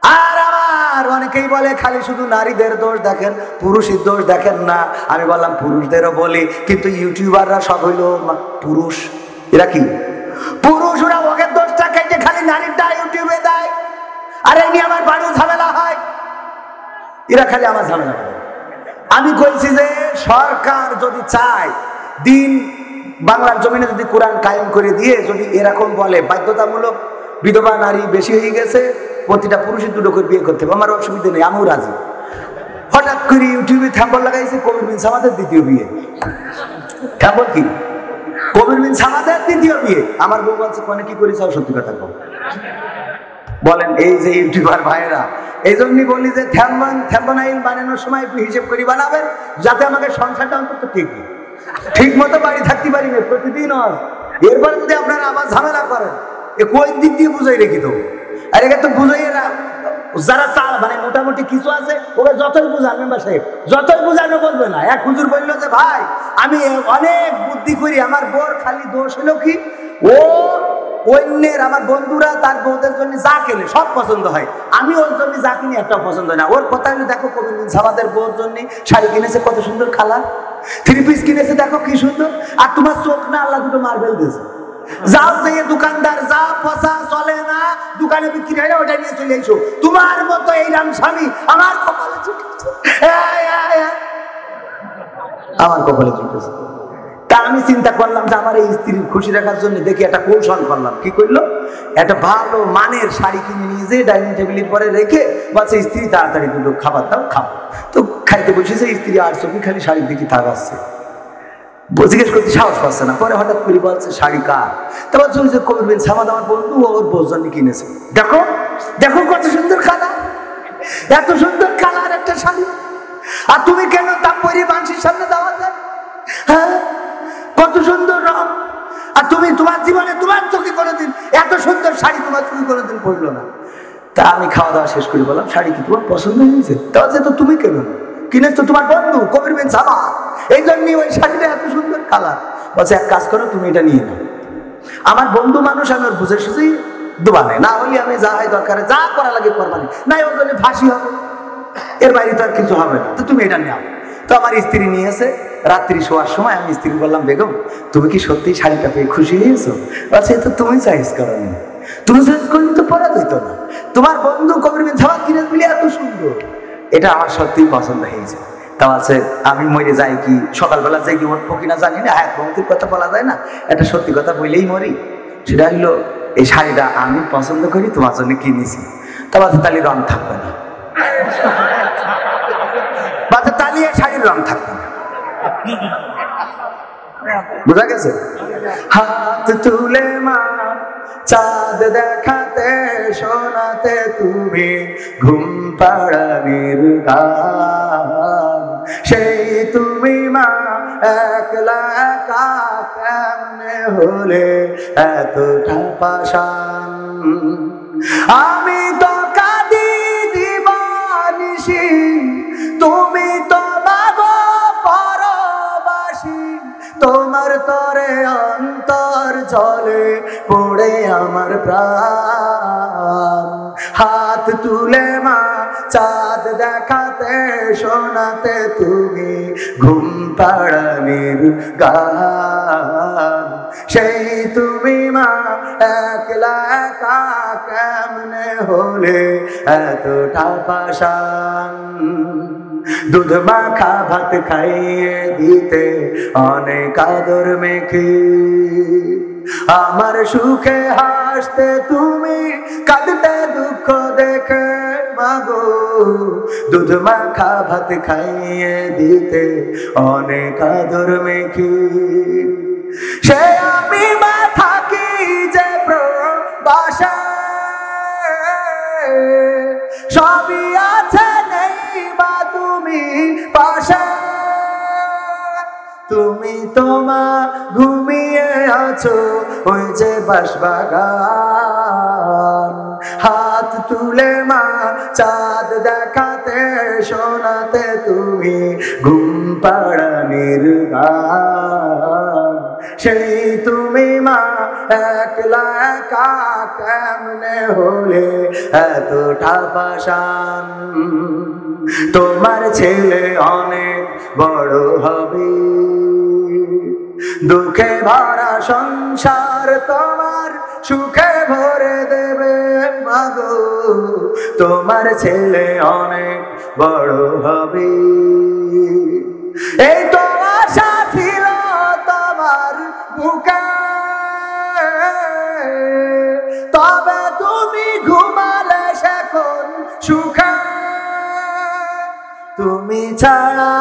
আর আবার অনেকেই বলে খালি শুধু নারীদের দোষ দেখেন, পুরুষের দোষ দেখেন না। আমি বললাম পুরুষদেরও বলি, কিন্তু ইউটিউবাররা সব হইল পুরুষ। এরা কি পুরুষ? ওরা ওদের দোষটা কেটে খালি নারীরটা ইউটিউবে দেয়। আর এই নিয়ে আমার বাড়িও ঝামেলা হয়। এরা খালি আমার ঝামেলা করে। আমি কইছি যে সরকার যদি চায়, দিন বাংলার জমিনে যদি কোরআন কায়েম করে দিয়ে যদি এরকম বলে বাধ্যতামূলক বিধবা নারী বেশি হয়ে গেছে, প্রতিটা পুরুষের দুটো করে বিয়ে করতে হবে, আমার অসুবিধা নেই, আমিও রাজি। হঠাৎ করে ইউটিউবে থ্যাম্বল লাগাইছে কবির বিন সামাদের দ্বিতীয় বিয়ে। থ্যাম্বল কি? কবির বিন সামাদের দ্বিতীয় বিয়ে। আমার বউ বলছে কোনে কি করেছে, সত্যি কথা কও। বলেন এই যে ইউটিউবার ভাইয়েরা, এই জন্যই বলি যে থ্যাম্বনাইল বানানোর সময় একটু হিসেব করে বানাবেন, যাতে আমাকে সংসারটা অন্তত ঠিক মতো বাড়ি থাকতে পারি না প্রতিদিন। এরপরে যদি আপনারা আবার ঝামেলা করেন, এ কই দিক দিয়ে বুঝাই রেখি তো। আর একে তো বুঝাই না, যারা মানে মোটামুটি কিছু আছে ওকে যতই বুঝান, মেম্বার সাহেব যতই বুঝানো বলবে না। এক হুজুর বললো যে ভাই আমি অনেক বুদ্ধি করি, আমার বোর খালি দোষ হলো কি, ও অন্যের আমার বন্ধুরা তার বউদের জন্য যা কেনে সব পছন্দ হয়, আমি ওর জন্য যা কিনি একটাও পছন্দ হয় না। ওর কথা হলো দেখো কবির বিন সামাদের বউর জন্য শাড়ি কিনেছে কত সুন্দর কালার, 3 পিস কিনেছে দেখো কি সুন্দর, আর তোমার চোখ না আল্লাহ দুটো মার্বেল দিয়েছে। যাও যে দোকানদার যা পচা চলে না, দোকানে বিক্রি হয় না, ওটা নিয়ে চলে এসো। তোমার মতো এইরাম স্বামী আমার কপালে জুটেছে, আমার কপালে জুটেছে। তা আমি চিন্তা করলাম যে আমার এই স্ত্রীর খুশি রাখার জন্য দেখি একটা কৌশল করলাম। কি করলো? একটা ভালো মানের শাড়ি কিনে নিয়ে যে ডাইনিং টেবিলের পরে রেখে বলছে স্ত্রী তাড়াতাড়ি দুটো খাবার দাও, খাবো। তো খাইতে বসেছে, স্ত্রী আর চোখে খালি শাড়ির দিকে তাকাচ্ছে, জিজ্ঞেস করতে সাহস পাচ্ছে না। পরে হঠাৎ করে বলছে শাড়ি কার? তারপর যে কবির বিন সামাদ আমার বন্ধু, ওর বউর জন্য কিনেছে। দেখো দেখো কত সুন্দর কালার, এত সুন্দর কালার একটা শাড়ি, আর তুমি কেন তা পরে মানুষের সামনে দেওয়া যায়? হ্যাঁ কত সুন্দর রং, আর তুমি তোমার জীবনে তোমার চোখে কোনোদিন এত সুন্দর শাড়ি তোমার চোখে কোনোদিন পড়লো না। তা আমি খাওয়া দাওয়া শেষ করে বললাম শাড়ি কি তোমার পছন্দ হয়েছে? তাহলে তো তুমি কেন কিনেছ, তো তোমার বন্ধু কবির বিন সামাদ, এই জন্যই ওই শাড়িটা এত সুন্দর কালার। বলছে এক কাজ করো, তুমি এটা নিয়ে নাও। আমার বন্ধু মানুষ, আমি ওর বুঝে সুঝেই দোবানে, না হলে আমি যা হয় দরকারে যা করা লাগে করবানি, নাই ওর জন্য ফাঁসি হবে, এর বাইরে তো আর কিছু হবে না, তো তুমি এটা নাও। তো আমার স্ত্রী নিয়েছে। রাত্রি শোয়ার সময় আমি স্ত্রী বললাম, বেগম তুমি কি সত্যি শাড়িটা পেয়ে খুশি হয়েছো? বলছে তো তুমি চয়েস করো নি, তুমি চয়েস করলে তো পরা যেত না, তোমার বন্ধু কবির বিন সামাদ কিনে দিলে এত সুন্দর, এটা আমার সত্যিই পছন্দ হয়েছে। তা আছে আমি মরে যাই কি, সকালবেলা যে কি উঠবো কিনা জানি না, এক বন্ধুর কথা বলা যায় না, একটা সত্যি কথা বললেই মরি। সেটা হইলো এই শাড়িটা আমি পছন্দ করি, তোমার জন্য কিনেছি। তা বাচ্চা তালি রং থাকবে না, বাচ্চা তালি শাড়ির রং থাকবে না, বুঝা গেছে? হাত তুলে মা চাঁদ দেখাতে শোনাতে তুমি ঘুম পাড়ানির গান, সেই তুমি মা একলা একা কেমনে হলে এতটা পাষাণ। আমি তো কাঁদি দিবানিশি, তুমি তো মাগো পরবাসী, তোমার তরে অন্তর জলে পড়ে আমার প্রাণ। হাত তুলে মা চাঁদ দেখাতে শোনাতে তুমি ঘুম পাড়ানির গান, সেই তুমি মা একলা একা কেমনে হলে এতটা পাষাণ। দুধ মাখা ভাত খাইয়ে দিতে অনেক আদর মেখে, আমার সুখে হাসতে তুমি কাঁদতে দুঃখ দেখে মাগো। দুধ মাখা ভাত খাইয়ে দিতে অনেক আদর মেখে, সে আমি মা থাকি যে প্রবাসে, সবই আছে নেই মা তুমি পাশে। তুমি তোমা ঘুমিয়ে আছো ওই যে বাঁশবাগান, হাত তুলে মা চাঁদ দেখাতে শোনাতে তুমি ঘুম পাড়ানির গান, সেই তুমি মা একলা একা কেমনে হলে এতটা পাষাণ। তোমার ছেলে অনেক বড় হবে, দুঃখে ভরা সংসার তোমার সুখে ভরে দেবে মাগো। তোমার ছেলে অনেক বড় হবে, এই তো আশা ছিল তোমার বুকে, তবে তুমি ঘুমালে সেখন সুখে। তুমি ছাড়া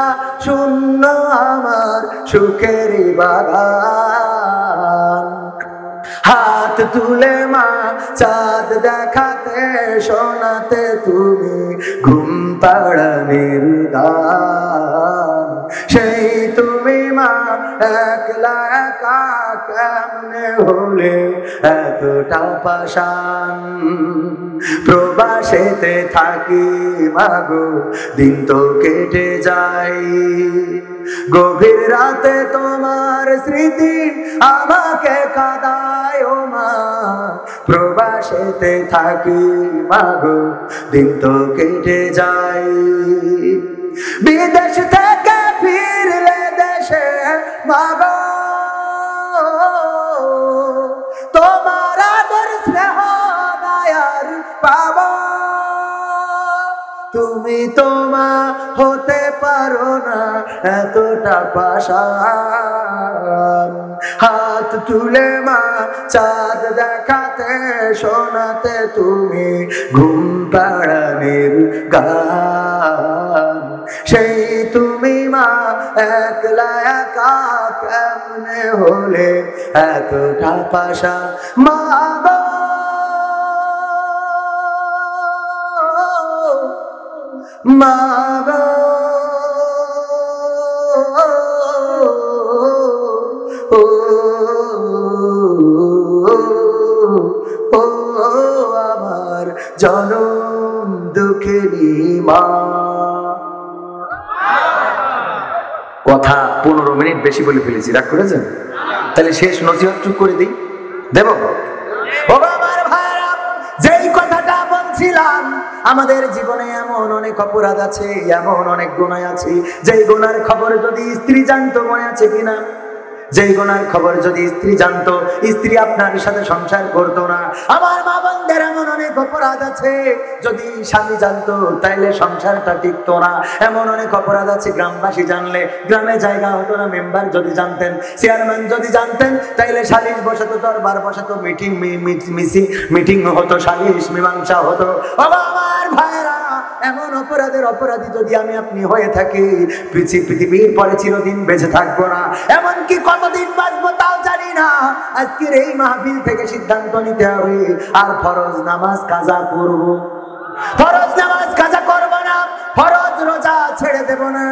শূন্য আমার সুখের বাগান, হাত তুলে মা চাঁদ দেখাতে শোনাতে তুমি ঘুম পাড়ানির গান, সেই তুমি মা একলা একা কেমনে হলে এতটা পাষাণ। প্রবাসেতে থাকি মাগো দিন তো কেটে যায়, গভীর রাতে তোমার স্মৃতি আমাকে কাঁদায় ও মা। প্রবাসেতে থাকি মাগো দিন তো কেটে যায়, বিদেশ থেকে ফিরলে দেশে মাগো তোমার আদর স্নেহ দয়ার পাবো। তুমি তোমা হতে পারো না এতটা পাষাণ, হাত তুলে মা চাঁদ দেখাতে শোনাতে তুমি ঘুম পাড়ানির গান, সেই তুমি মা একলা একা কেমনে হলে এতটা পাষাণ। মা গো মা গো ও আমার জনম দুঃখিনী মা। কথা 15 মিনিট বেশি বলে ফেলেছি, রাগ করেছেন? তাহলে শেষ নসিহত চুপ করে দিই, দেব? আমার ভাইরা, যেই কথাটা বলছিলাম, আমাদের জীবনে এমন অনেক অপরাধ আছে, এমন অনেক গুনাহ আছে, যেই গুনার খবর যদি স্ত্রী জানতো মনে আছে কিনা, যেই গুনার খবর যদি স্ত্রী জানতো, স্ত্রী আপনার সাথে সংসার করতো না। আমার মা বোনদের এমন অনেক অপরাধ আছে, যদি স্বামী জানতো তাইলে সংসারটা টিকতো না। এমন অনেক অপরাধ আছে গ্রামবাসী জানলে গ্রামে জায়গা হতো না। মেম্বার যদি জানতেন, চেয়ারম্যান যদি জানতেন, তাইলে সালিশ বসাতো, দরবার বসাতো, মিটিং হতো, সালিশ মীমাংসা হতো। বাবা আমার ভাইরা, এমন অপরাধের অপরাধী যদি আমি আপনি হয়ে থাকি, পৃথিবীর পরে চিরদিন বেঁচে থাকবো না। এমনকি কতদিন বাঁচবো তাও জানি না। আজকের এই মাহফিল থেকে সিদ্ধান্ত নিতে হবে, আর ফরজ নামাজ কাজা করব, ফরজ নামাজ কাজা করব না, ফরজ রোজা ছেড়ে দেব না।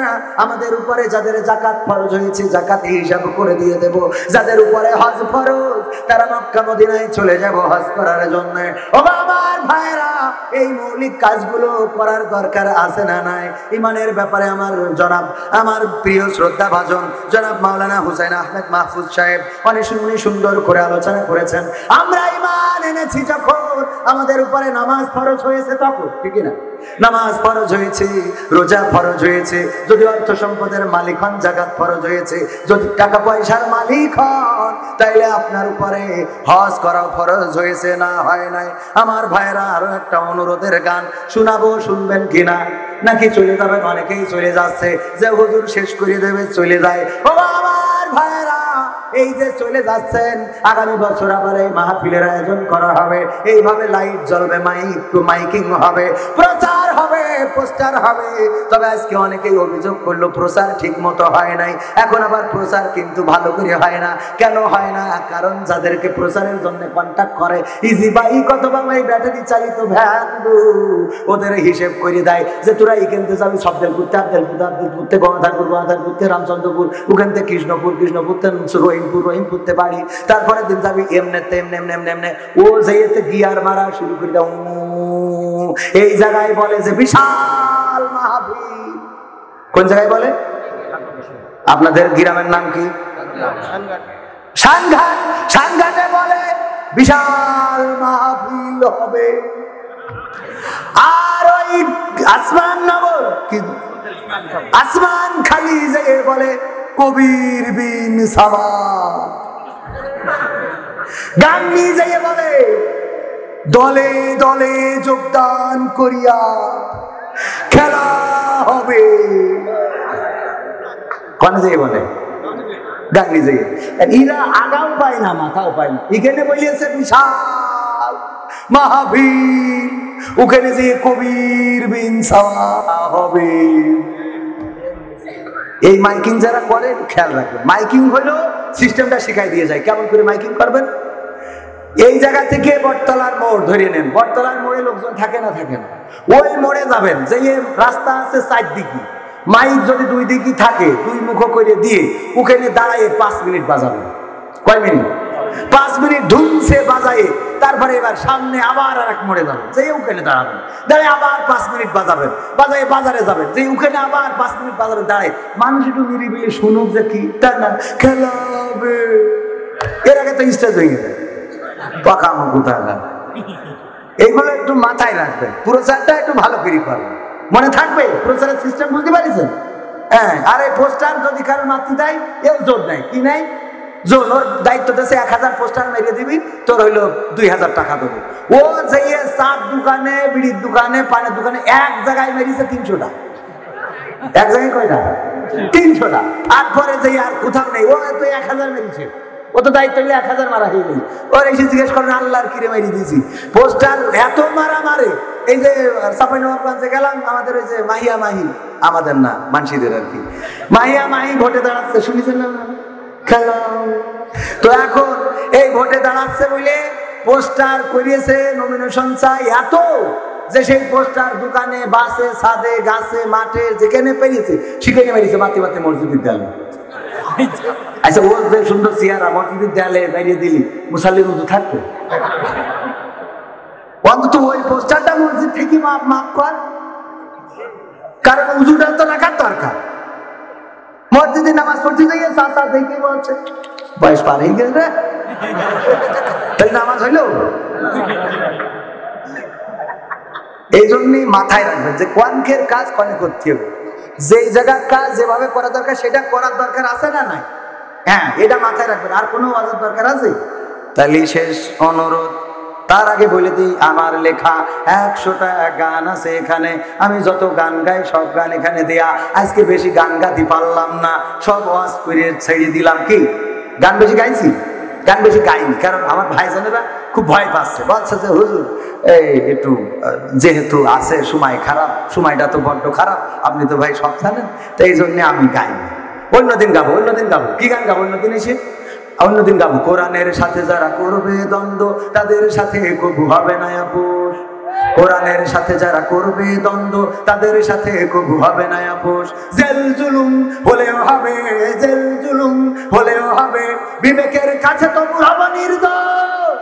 আমাদের উপরে যাদের যাকাত ফরজ হয়েছে, যাকাত হিসাব করে দিয়ে দেব। যাদের উপরে হজ ফরজ, তারা মক্কা মদিনায় চলে যাব হজ করার জন্য। ও আমার ভাইরা, এই মৌলিক কাজগুলো করার দরকার আছে না নাই? ইমানের ব্যাপারে আমার প্রিয় শ্রদ্ধা ভাজন জনাব মাওলানা হুসাইন আহমেদ মাহফুজ সাহেব অনেক সুন্দর করে আলোচনা করেছেন। আমরা ইমান এনেছি যখন আমাদের উপরে নামাজ ফরজ হয়েছে তখন, ঠিক না? নামাজ ফরজ হয়েছে, রোজা ফরজ হয়েছে, যদি অর্থ সম্পদের মালিক হন যাকাত ফরজ হয়েছে, যদি টাকা পয়সার মালিক হন তাইলে আপনার উপরে হজ করা ফরজ হয়েছে, না হয় নাই? আমার ভাইরা, আরো একটা অনুরোধের গান শোনাবো, শুনবেন কিনা? নাকি চলে যাবেন? অনেকেই চলে যাচ্ছে, যে হুজুর শেষ করে দেবে চলে যায়। ও আমার ভাইরা, এই যে চলে যাচ্ছেন, আগামী বছর আবার এই মাহফিলের আয়োজন করা হবে, এইভাবে লাইট জ্বলবে, মাইকিং হবে, প্রচার হবে, পোস্টার হবে। তবে আজকে অনেকেই অভিযোগ করলো প্রচার ঠিক মতো হয় নাই। এখন আবার প্রচার কিন্তু ভালো করে হয় না। কেন হয় না? কারণ যাদেরকে প্রচারের জন্য কন্ট্যাক্ট করে, ইজি বাইক অথবা এই ব্যাটারি চালিত ভ্যান, ওদের হিসেব করে দেয় যে তোরা এখানতে যাবি আবদেলপুর থেকে গণধারপুর রামচন্দ্রপুর, ওখান থেকে কৃষ্ণপুর রহিমপুরতে বাড়ি, তারপরে দিন যাবি এমনে ও যাইতে গিয়ার মারা শুরু করে দাও। এই জায়গায় বলে যে বিশাল মাহফিল। কোন জায়গায় বলে? আপনাদের গ্রামের নাম কি? সানঘাট। সানঘাটে বলে বিশাল মাহফিল হবে। আর ওই আসমান নগর কি আসমান খালি যে বলে কবির বিন সামাদ। গান্ধী যে বলে দলে দলে যোগদান করিয়া খেলা হবে। কোনে যে বলে? গান্ধী যে। এরা আগাও পায় না, মাথাও পায় না। এখানে বলিয়েছে বিশাল মাহফিল, ওখানে যে কবির বিন সামাদ হবে। এই মাইকিং যারা করে খেয়াল রাখবেন, মাইকিং হলো সিস্টেমটা শিখাই দিয়ে যায় কেমন করে মাইকিং করবেন। এই জায়গা থেকে বটতলার মোড় ধরে নেন, বটতলার মোড়ে লোকজন থাকে না? থাকে না। ওই মোড়ে যাবেন, যে রাস্তা আছে 4 দিকে, মাইক যদি 2 দিকে থাকে 2 মুখ করে দিয়ে ওখানে দাঁড়ায় 5 মিনিট বাজাবেন। কয় মিনিট? 5 মিনিট ধুমসে বাজায়ে তারপরে এবার সামনে আবার আর এক মোড়ে যাবেন, যে ওখানে দাঁড়াবেন, দাঁড়ায় আবার 5 মিনিট বাজাবেন, বাজায়ে বাজারে যাবেন, যে ওখানে আবার 5 মিনিট বাজারে দাঁড়ায় মানুষ একটু নিরিবিলি শুনুক যে কি তাই না খেলা হবে। এর আগে তো স্টেজ হয়ে গেছে পাকামো কোথায়। এইগুলো একটু মাথায় রাখবেন, প্রচারটা একটু ভালো করে করবেন, মনে থাকবে প্রচারের সিস্টেম, বুঝতে পারছেন? হ্যাঁ। আর এই পোস্টার যদি কারো মাতৃ দেয় এর জোর নাই, কি নাই জোর, ওর দায়িত্ব দেশে 1000 পোস্টার মেরে দিবি, তোর হইলো 2000 টাকা দেবো। ও যে চার দোকানে, বিড়ির দোকানে, পানের দোকানে এক জায়গায় মেরিছে 300টা। এক জায়গায় কয়টা? 300টা। আর পরে যে আর কোথাও নেই, ও তো 1000 মেরিছে, ও তো দায়িত্ব হইলে 1000 মারা হয়ে গেল। ওর এসে জিজ্ঞেস করেন আল্লাহর কিরে মারি দিয়েছি পোস্টার এত মারা মারে। এই যে চাঁপাইনবাবগঞ্জে গেলাম, আমাদের ওই যে মাহিয়া মাহি, আমাদের না মানসিদের আর কি, মাহিয়া মাহি ভোটে দাঁড়াচ্ছে, শুনেছেন না? খেলা। তো এখন এই ভোটে দাঁড়াচ্ছে বলে পোস্টার করিয়েছে, নমিনেশন চাই এত যে সেই পোস্টার দোকানে, বাসে, ছাদে, গাছে, মাঠে যেখানে পেরিয়েছে সেখানে মেরিয়েছে, মাতে মাতে মসজিদের দেয়ালে। আচ্ছা, ও যে সুন্দর চেহারা মসজিদের দেয়ালে বেরিয়ে দিলি মুসাল্লির উজু থাকতো? অন্তত ওই পোস্টারটা মসজিদ থেকে মাফ কর, কারণ উজুটা তো রাখার দরকার। মসজিদে নামাজ পড়তে যাইয়ে চাচা দেখে বলছে বয়স পার হয়ে গেল রে, তাই নামাজ হইল। এই জন্যই মাথায় রাখবেন যে কোয়ানকের কাজ কনে করতে হবে, যে জায়গার কাজ যেভাবে করা দরকার সেটা করার দরকার আছে না নাই? হ্যাঁ, এটা মাথায় রাখবেন। আর কোনো ওয়াজের দরকার আছে? তাহলে শেষ অনুরোধ, তার আগে বলে দিই, আমার লেখা 100টা গান আছে এখানে। আমি যত গান গাই সব গান এখানে দেয়া। আজকে বেশি গান গাতে পারলাম না, সব ওয়াজ করে ছেড়ে দিলাম। কি গান বেশি গাইছি? গান বেশি গাইনি, কারণ আমার ভাইজানেরা খুব ভয় পাচ্ছে, বলছে যে হুজুর এই একটু যেহেতু আছে সময় খারাপ, সময়টা তো বড্ড খারাপ, আপনি তো ভাই সব জানেন, তো এই জন্য আমি গাইনি। অন্যদিন গাবো, অন্যদিন গাবো। কি গান গাবো অন্যদিন এসে? অন্যদিন গাবো, কোরআনের সাথে যারা করবে দ্বন্দ্ব তাদের সাথে কবু হবে না আপোষ। কোরআনের সাথে যারা করবে দ্বন্দ্ব তাদের সাথে কবু হবে না আপোষ। জেল জুলুম হলেও হবে, জেল জুলুম হলেও হবে, বিবেকের কাছে তো পুরাব নির্দোষ।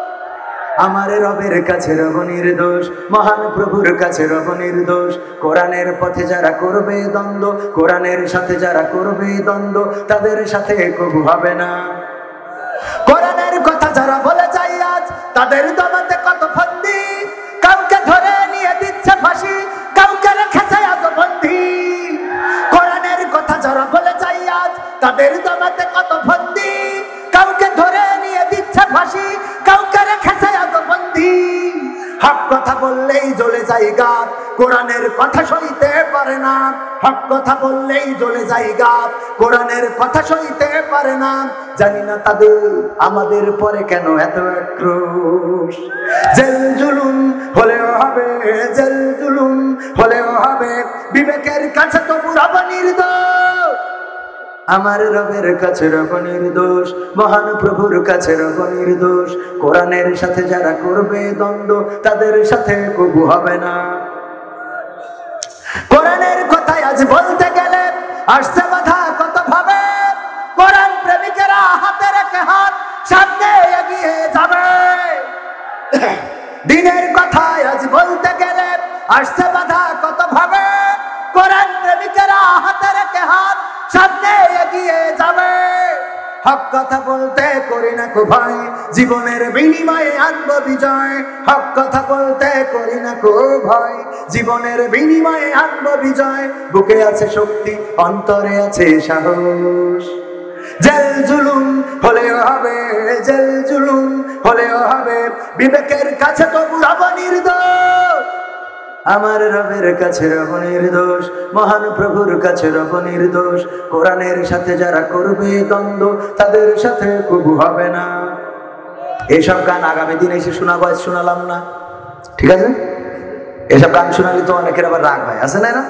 আমার রবের কাছে রব নির্দোষ, মহান প্রভুর কাছে রব নির্দোষ। কোরআনের পথে যারা করবে দ্বন্দ্ব, কোরআনের সাথে যারা করবে দ্বন্দ্ব তাদের সাথে কবু হবে না। কোরআনের কথা যারা বলে যায় আজ, তাদের দমাতে কত ফন্দি, কাউকে ধরে নিয়ে দিচ্ছে ফাঁসি, কাউকে রেখেছে আজ বন্দি। কোরআনের কথা যারা বলে যায় আজ, তাদের দমাতে কত ফন্দি, কাউকে ধরে নিয়ে দিচ্ছে ফাঁসি, কাউকে রেখেছে আজ বন্দি। হক কথা বললেই জ্বলে যায় গাছ, কোরআনের কথা সইতে পারে না। হক কথা বললেই জ্বলে যায় গাছ, কোরআনের কথা সইতে পারে না। জানি না তাদের আমাদের পরে কেন এত আক্রোশ। জেল জুলুম হলেও হবে, জেল জুলুম হলেও হবে, বিবেকের কাছে তো পুরাব নির্দোষ। আমার রবের কাছে রব নির্দোষ, মহান প্রভুর কাছে রব নির্দোষ। কোরআনের সাথে যারা করবে দ্বন্দ্ব তাদের সাথে কবু হবে না। কোরআনের কথাই আজ বলতে গেলে আসছে বাধা কত ভাবে, কোরআন প্রেমিকেরা হাতে রেখে হাত সামনে এগিয়ে যাবে। দিনের কথাই আজ বলতে গেলে আসছে বাধা কত ভাবে, কোরআন প্রেমিকেরা হাতে রেখে হাত সামনে এগিয়ে যাবে। হক কথা বলতে করি না কো ভয়, জীবনের বিনিময়ে আনব বিজয়। হক কথা বলতে করি না কো ভয়, জীবনের বিনিময়ে আনব বিজয়। বুকে আছে শক্তি, অন্তরে আছে সাহস। জেল জুলুম হলেও হবে, জেল জুলুম হলেও হবে, বিবেকের কাছে তো পুরাব নির্দোষ। আমার রবের কাছে রব নির্দোষ, মহান প্রভুর কাছে রব নির্দোষ। কোরআনের সাথে যারা করবে দ্বন্দ্ব তাদের সাথে কবু হবে না। এইসব গান আগামী দিন এসে শোনাবো, শোনালাম না, ঠিক আছে? এসব গান শোনালে তো অনেকের আবার রাগ হয়, আছে না?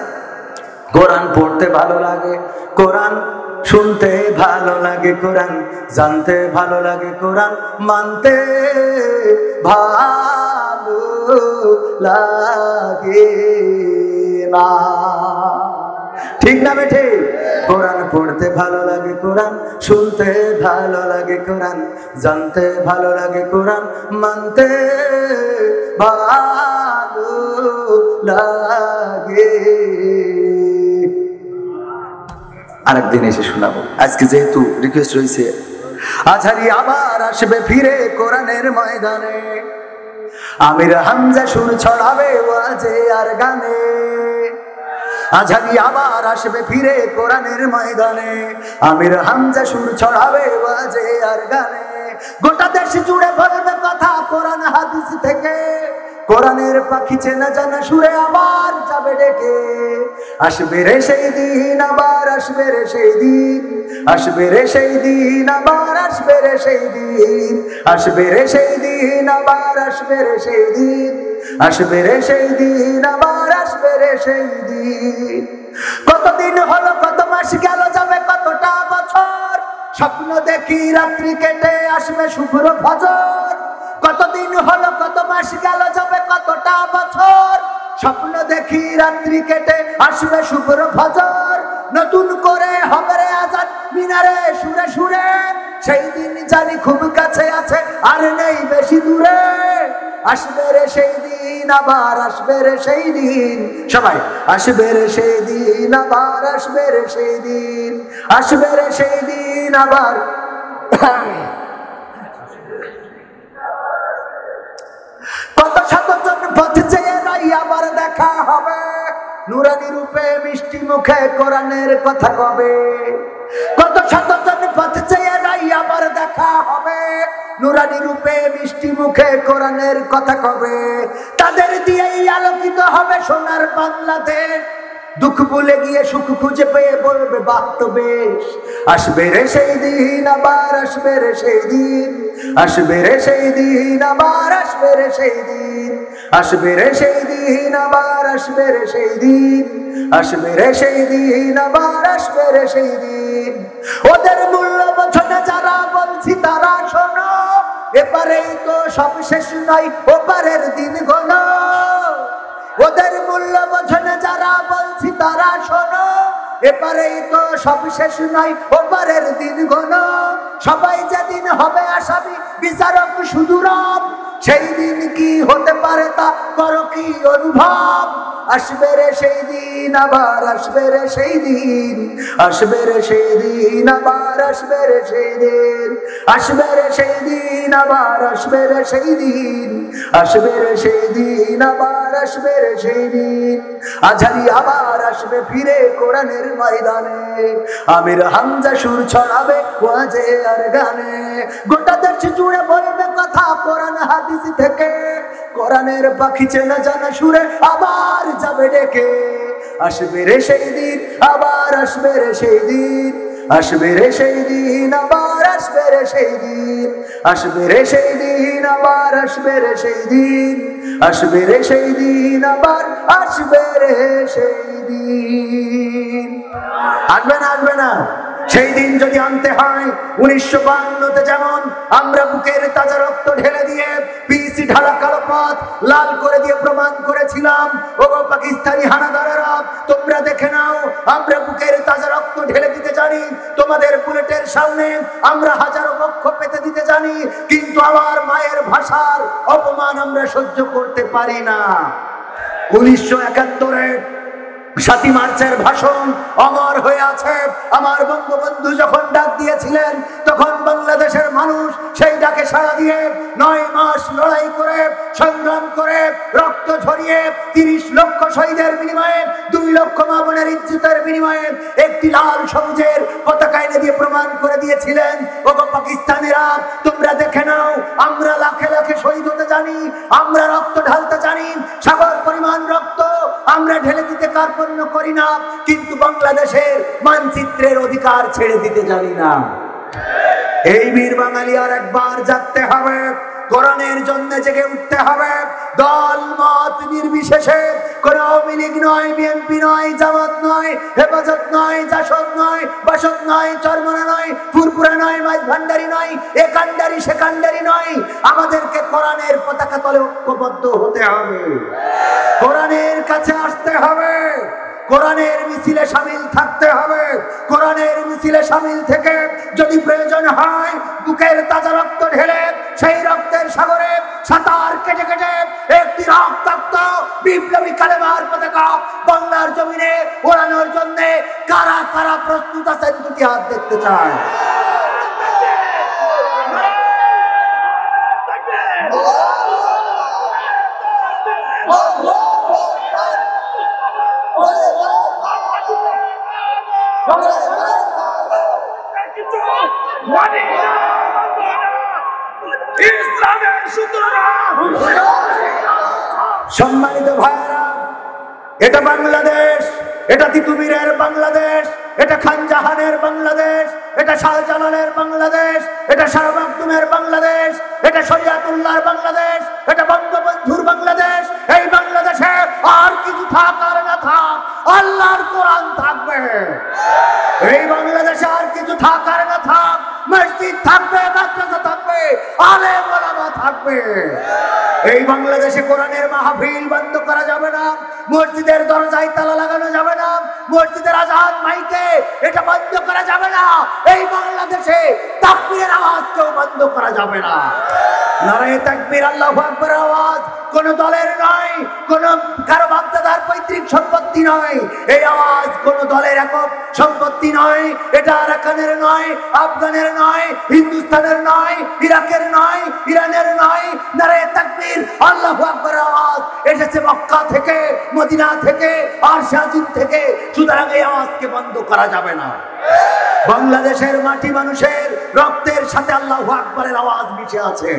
কোরআন পড়তে ভালো লাগে, কোরআন শুনতে ভালো লাগে, কোরআন জানতে ভালো লাগে, কোরআন মানতে ভালো লাগে না। ঠিক না বেঠে? কোরআন পড়তে ভালো লাগে, কোরআন শুনতে ভালো লাগে, কোরআন জানতে ভালো লাগে, কোরআন মানতে ভালো লাগে। আরেকদিন এসে শোনাবো, আজকে যেহেতু রিকোয়েস্ট রয়েছে। আজহারি আবার আসবে ফিরে কোরআনের ময়দানে, আমির হামজা সুর ছড়াবে ওয়াজে আর গানে। আজহারি আবার আসবে ফিরে কোরআনের ময়দানে, আমির হামজা সুর ছড়াবে ওয়াজে আর গানে। গোটা দেশ জুড়ে বলবে কথা কোরআন হাদিস থেকে, কোরআনের পাখি চেনা জানা সুরে আবার যাবে ডেকে। আসবে রে সেই দিন, আবার আসবে রে সেই দিন, আসবে রে সেই দিন, আবার আসবে রে সেই দিন, আসবে রে সেই দিন, আবার আসবে রে সেই দিন, আসবে রে সেই দিন, আবার আসবে রে সেই দিন। কতদিন হলো, কত মাস গেল, যাবে কতটা বছর, স্বপ্ন দেখি রাত্রি কেটে আসবে শুভ্র ফজর। কতদিন হলো, কত মাস গেল, যাবে কতটা বছর, স্বপ্ন দেখি রাত্রি কেটে আসবে শুভ্র ফজর। নতুন করে হবে রে আজান মিনারে সুরে সুরে, সেই দিন জানি খুব কাছে আছে আর নেই বেশি দূরে। আসবে রে সেই দিন, আবার আসবে রে সেই দিন, সবাই আসবে রে সেই দিন, আবার আসবে রে সেই দিন, আসবে রে সেই দিন আবার। কত শতজন পথ চেয়ে নাই আবার দেখা হবে, নুরানি রূপে মিষ্টি মুখে কোরআনের কথা কবে। কত শতজন পথ চেয়ে নাই দেখা হবে, নুরানি রূপে মিষ্টি মুখে কোরআনের কথা কবে, তাদের দিয়েই আলোকিত হবে সোনার বাংলাদেশ। দুঃখ ভুলে গিয়ে সুখ খুঁজে পেয়ে বলবে বাহ তো বেশ। আসবে রে সেই দিন, আবার আসবে রে সেই দিন, আসবে রে সেই দিন, আবার আসবে রে সেই দিন, আসবে রে সেই দিন, আবার আসবে রে সেই দিন, আসবে রে সেই দিন, আবার আসবে রে সেই দিন। ওদের মূল্য বোঝে না যারা, বলছি তারা শোনো, এপারেই তো সব শেষ নয়, ওপারের দিন গোনো। ওদের মূল্য বোঝে না যারা, বলছি তারা শোনো, এপারেই তো সব শেষ নয়, ওপারের দিন গোনো। সবাই যেদিন হবে আসামি, বিচারক শুধু রব, সেই দিন কি হতে পারে তা করো কি অনুভব। আসবে রে সেই দিন, আবার আসবে রে সেই দিন, আসবে রে সেই দিন, আবার আসবে রে সেই দিন, আসবে রে সেই দিন, আবার আসবে রে সেই দিন, আসবে রে সেই দিন, আবার আসবে রে সেই দিন। আজহারি আবার আসবে ফিরে কোরআনের ময়দানে, আমির হামজা সুর ছড়াবে ওয়াজে আর গানে, গোটা দেশ জুড়ে বলবে কথা কোরআন হাদিস থেকে, কোরআনের পাখি চেনা জানা সুরে আবার যাবে ডেকে। আসবে রে সেই দিন, আবার আসবে রে সেই দিন, আসবে রে সেই দিন, আবার আসবে রে সেই দিন, আসবে রে সেই দিন, আবার আসবে রে সেই দিন, আসবে রে সেই দিন, আবার আসবে রে সেই দিন। আসবে না, আসবে না? সেই দিন যদি আনতে হয় 1952-তে যেমন আমরা বুকের তাজা রক্ত ঢেলে দিয়ে পিসি ঢালা কালো পথ লাল করে দিয়ে প্রমাণ করেছিলাম, ওগো পাকিস্তানি হানাদারেরা তোমরা দেখে নাও, আমরা বুকের তাজা রক্ত ঢেলে দিতে জানি, তোমাদের বুলেটের সামনে আমরা হাজারো বক্ষ পেতে দিতে জানি, কিন্তু আমার মায়ের ভাষার অপমান আমরা সহ্য করতে পারি না। 1971-এ 7 মার্চের ভাষণ অমর হয়ে আছে। আমার বঙ্গবন্ধু যখন ডাক দিয়েছিলেন, তখন বাংলাদেশের মানুষ সেই ডাকে সাড়া দিয়ে 9 মাস লড়াই করে, সংগ্রাম করে, রক্ত ঝরিয়ে 30 লক্ষ শহীদের বিনিময়ে, 2 লক্ষ মা বোনের ইজ্জতের বিনিময়ে একটি লাল সবুজের পতাকা এনে দিয়ে প্রমাণ করে দিয়েছিলেন, ওগো পাকিস্তানিরা তোমরা দেখে নাও, আমরা লাখে লাখে শহীদ হতে জানি, আমরা রক্ত ঢালতে জানি, সাগর পরিমাণ রক্ত আমরা ঢেলে দিতে কার্পণ্য করি না, কিন্তু বাংলাদেশের মানচিত্রের অধিকার ছেড়ে দিতে জানি না। এই বীর বাঙালি আর একবার জাগতে হবে, কোরআনের জন্য জেগে উঠতে হবে। দল মত নির্বিশেষে, কোন আওয়ামী লীগ নয়, বিএনপি নয়, জামাত নয়, হেফাজত নয়, জাসদ নয়, বাসদ নয়, চরমনা নয়, ফুরপুরা নয়, মাইজ ভান্ডারি নয়, একান্ডারি সেকান্ডারি নয়, আমাদেরকে কোরআনের পতাকা তলে ঐক্যবদ্ধ হতে হবে, কোরআনের কাছে আসতে হবে, কোরআনের মিছিলে শামিল থাকতে হবে। কোরআনের মিছিলে শামিল থেকে যদি প্রয়োজন হয় বুকের তাজা রক্ত ঢেলে সেই রক্তের সাগরে সাঁতার কেটে কেটে একটি রক্তাক্ত বিপ্লবী কালেমার পতাকা বাংলার জমিনে ওড়ানোর জন্য কারা কারা প্রস্তুত আছেন, দুটি হাত দেখতে চায়। সম্মানিত ভাইরা, এটা বাংলাদেশ, এটা তিতুমিরের বাংলাদেশ, এটা খানজাহানের বাংলাদেশ, এটা শাহজালালের বাংলাদেশ, এটা শাহ মাকদুমের বাংলাদেশ, এটা শরিয়াতুল্লাহর বাংলাদেশ, এটা বঙ্গবন্ধুর বাংলাদেশ। এই বাংলাদেশে আর কিছু থাক আর না থাক, আল্লাহর কোরআন থাকবে। এই বাংলাদেশে আর কিছু থাক আর না থাক, মসজিদ থাকবে, মাদ্রাসা থাকবে, আলেম ওলামা থাকবে। এই বাংলাদেশে কোরআনের মাহফিল বন্ধ করা যাবে না, মসজিদের দরজায় তালা লাগানো যাবে না, মসজিদের আজান মাইকে এটা বন্ধ করা যাবে না। এই বাংলাদেশে তাকবীরের আওয়াজ কেউ বন্ধ করা যাবে না। নারায়ে তাকবীর, আল্লাহু আকবার আওয়াজ কোন দলের নয়, কোন কারো বাপদাদার পৈতৃক সম্পত্তি নয়। এই আওয়াজ কোন দলের একক সম্পত্তি নয়, এটা আরাকানের নয়, আফগানের নয়, হিন্দুস্তানের নয়, ইরাকের নয়, ইরানের নয়। নারায়ে তাকবীর, আল্লাহু আকবার আওয়াজ এসেছে মক্কা থেকে, মদিনা থেকে আর সাজিদ থেকে, সুতরাং এই আওয়াজকে বন্ধ করা যাবে না। বাংলাদেশের মাটি মানুষের রক্তের সাথে আল্লাহু আকবারের আওয়াজ মিশে আছে।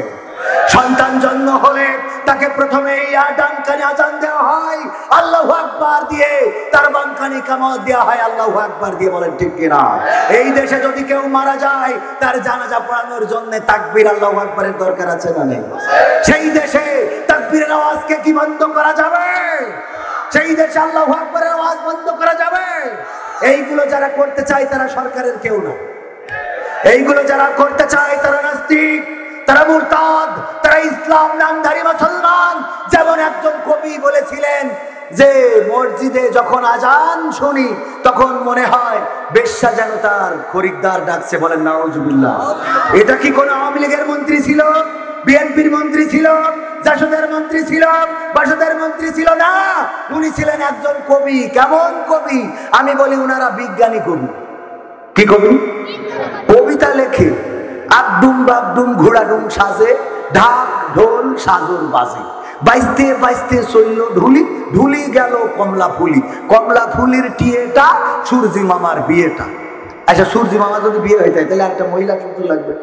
সন্তান জন্ম হলে তাকে প্রথমে ডানকানি আজান দেওয়া হয় আল্লাহু আকবার দিয়ে, তার বামকানি কামাত দেওয়া হয় আল্লাহু আকবার দিয়ে। বলেন ঠিক কিনা? এই দেশে যদি কেউ মারা যায় তার জানাজা পড়ানোর জন্য তাকবীর আল্লাহু আকবারের দরকার আছে না নেই? সেই দেশে তাকবীরের আওয়াজকে কি বন্ধ করা যাবে? সেই দেশে আল্লাহু আকবারের আওয়াজ বন্ধ করা যাবে? এইগুলো যারা করতে চায় তারা সরকারের কেউ না। এইগুলো যারা করতে চায় তারা নাস্তিক, তারা মুরতাদ, তারা ইসলাম নামধারী মুসলমান। যেমন একজন কবি বলেছিলেন যে মসজিদে যখন আজান শুনি তখন মনে হয় বেশ্যা যেন তার খরিদ্দার ডাকছে। বলেন নাউজুবিল্লাহ। এটা কি কোন আওয়ামী লীগের মন্ত্রী ছিল, বিএনপির মন্ত্রী ছিল, জাসদের মন্ত্রী ছিল, বাসদের মন্ত্রী ছিল না? উনি ছিলেন একজন কবি। কেমন কবি? আমি বলি উনারা বিজ্ঞানী কবি। কি কবি? কবিতা লেখে, আবডুম বাবডুম ঘোড়াডুম সাজে, ঢাক ঢোল সাজর বাজে, বাইস্তে বাইস্তে চলল ঢুলি, ঢুলি গেল কমলা ফুলি, কমলা ফুলির টিয়েটা সূর্যি মামার বিয়েটা। আচ্ছা, সূর্যি মামা যদি বিয়ে হয়ে যায় তাহলে আর একটা মহিলা সুযোগ লাগবে,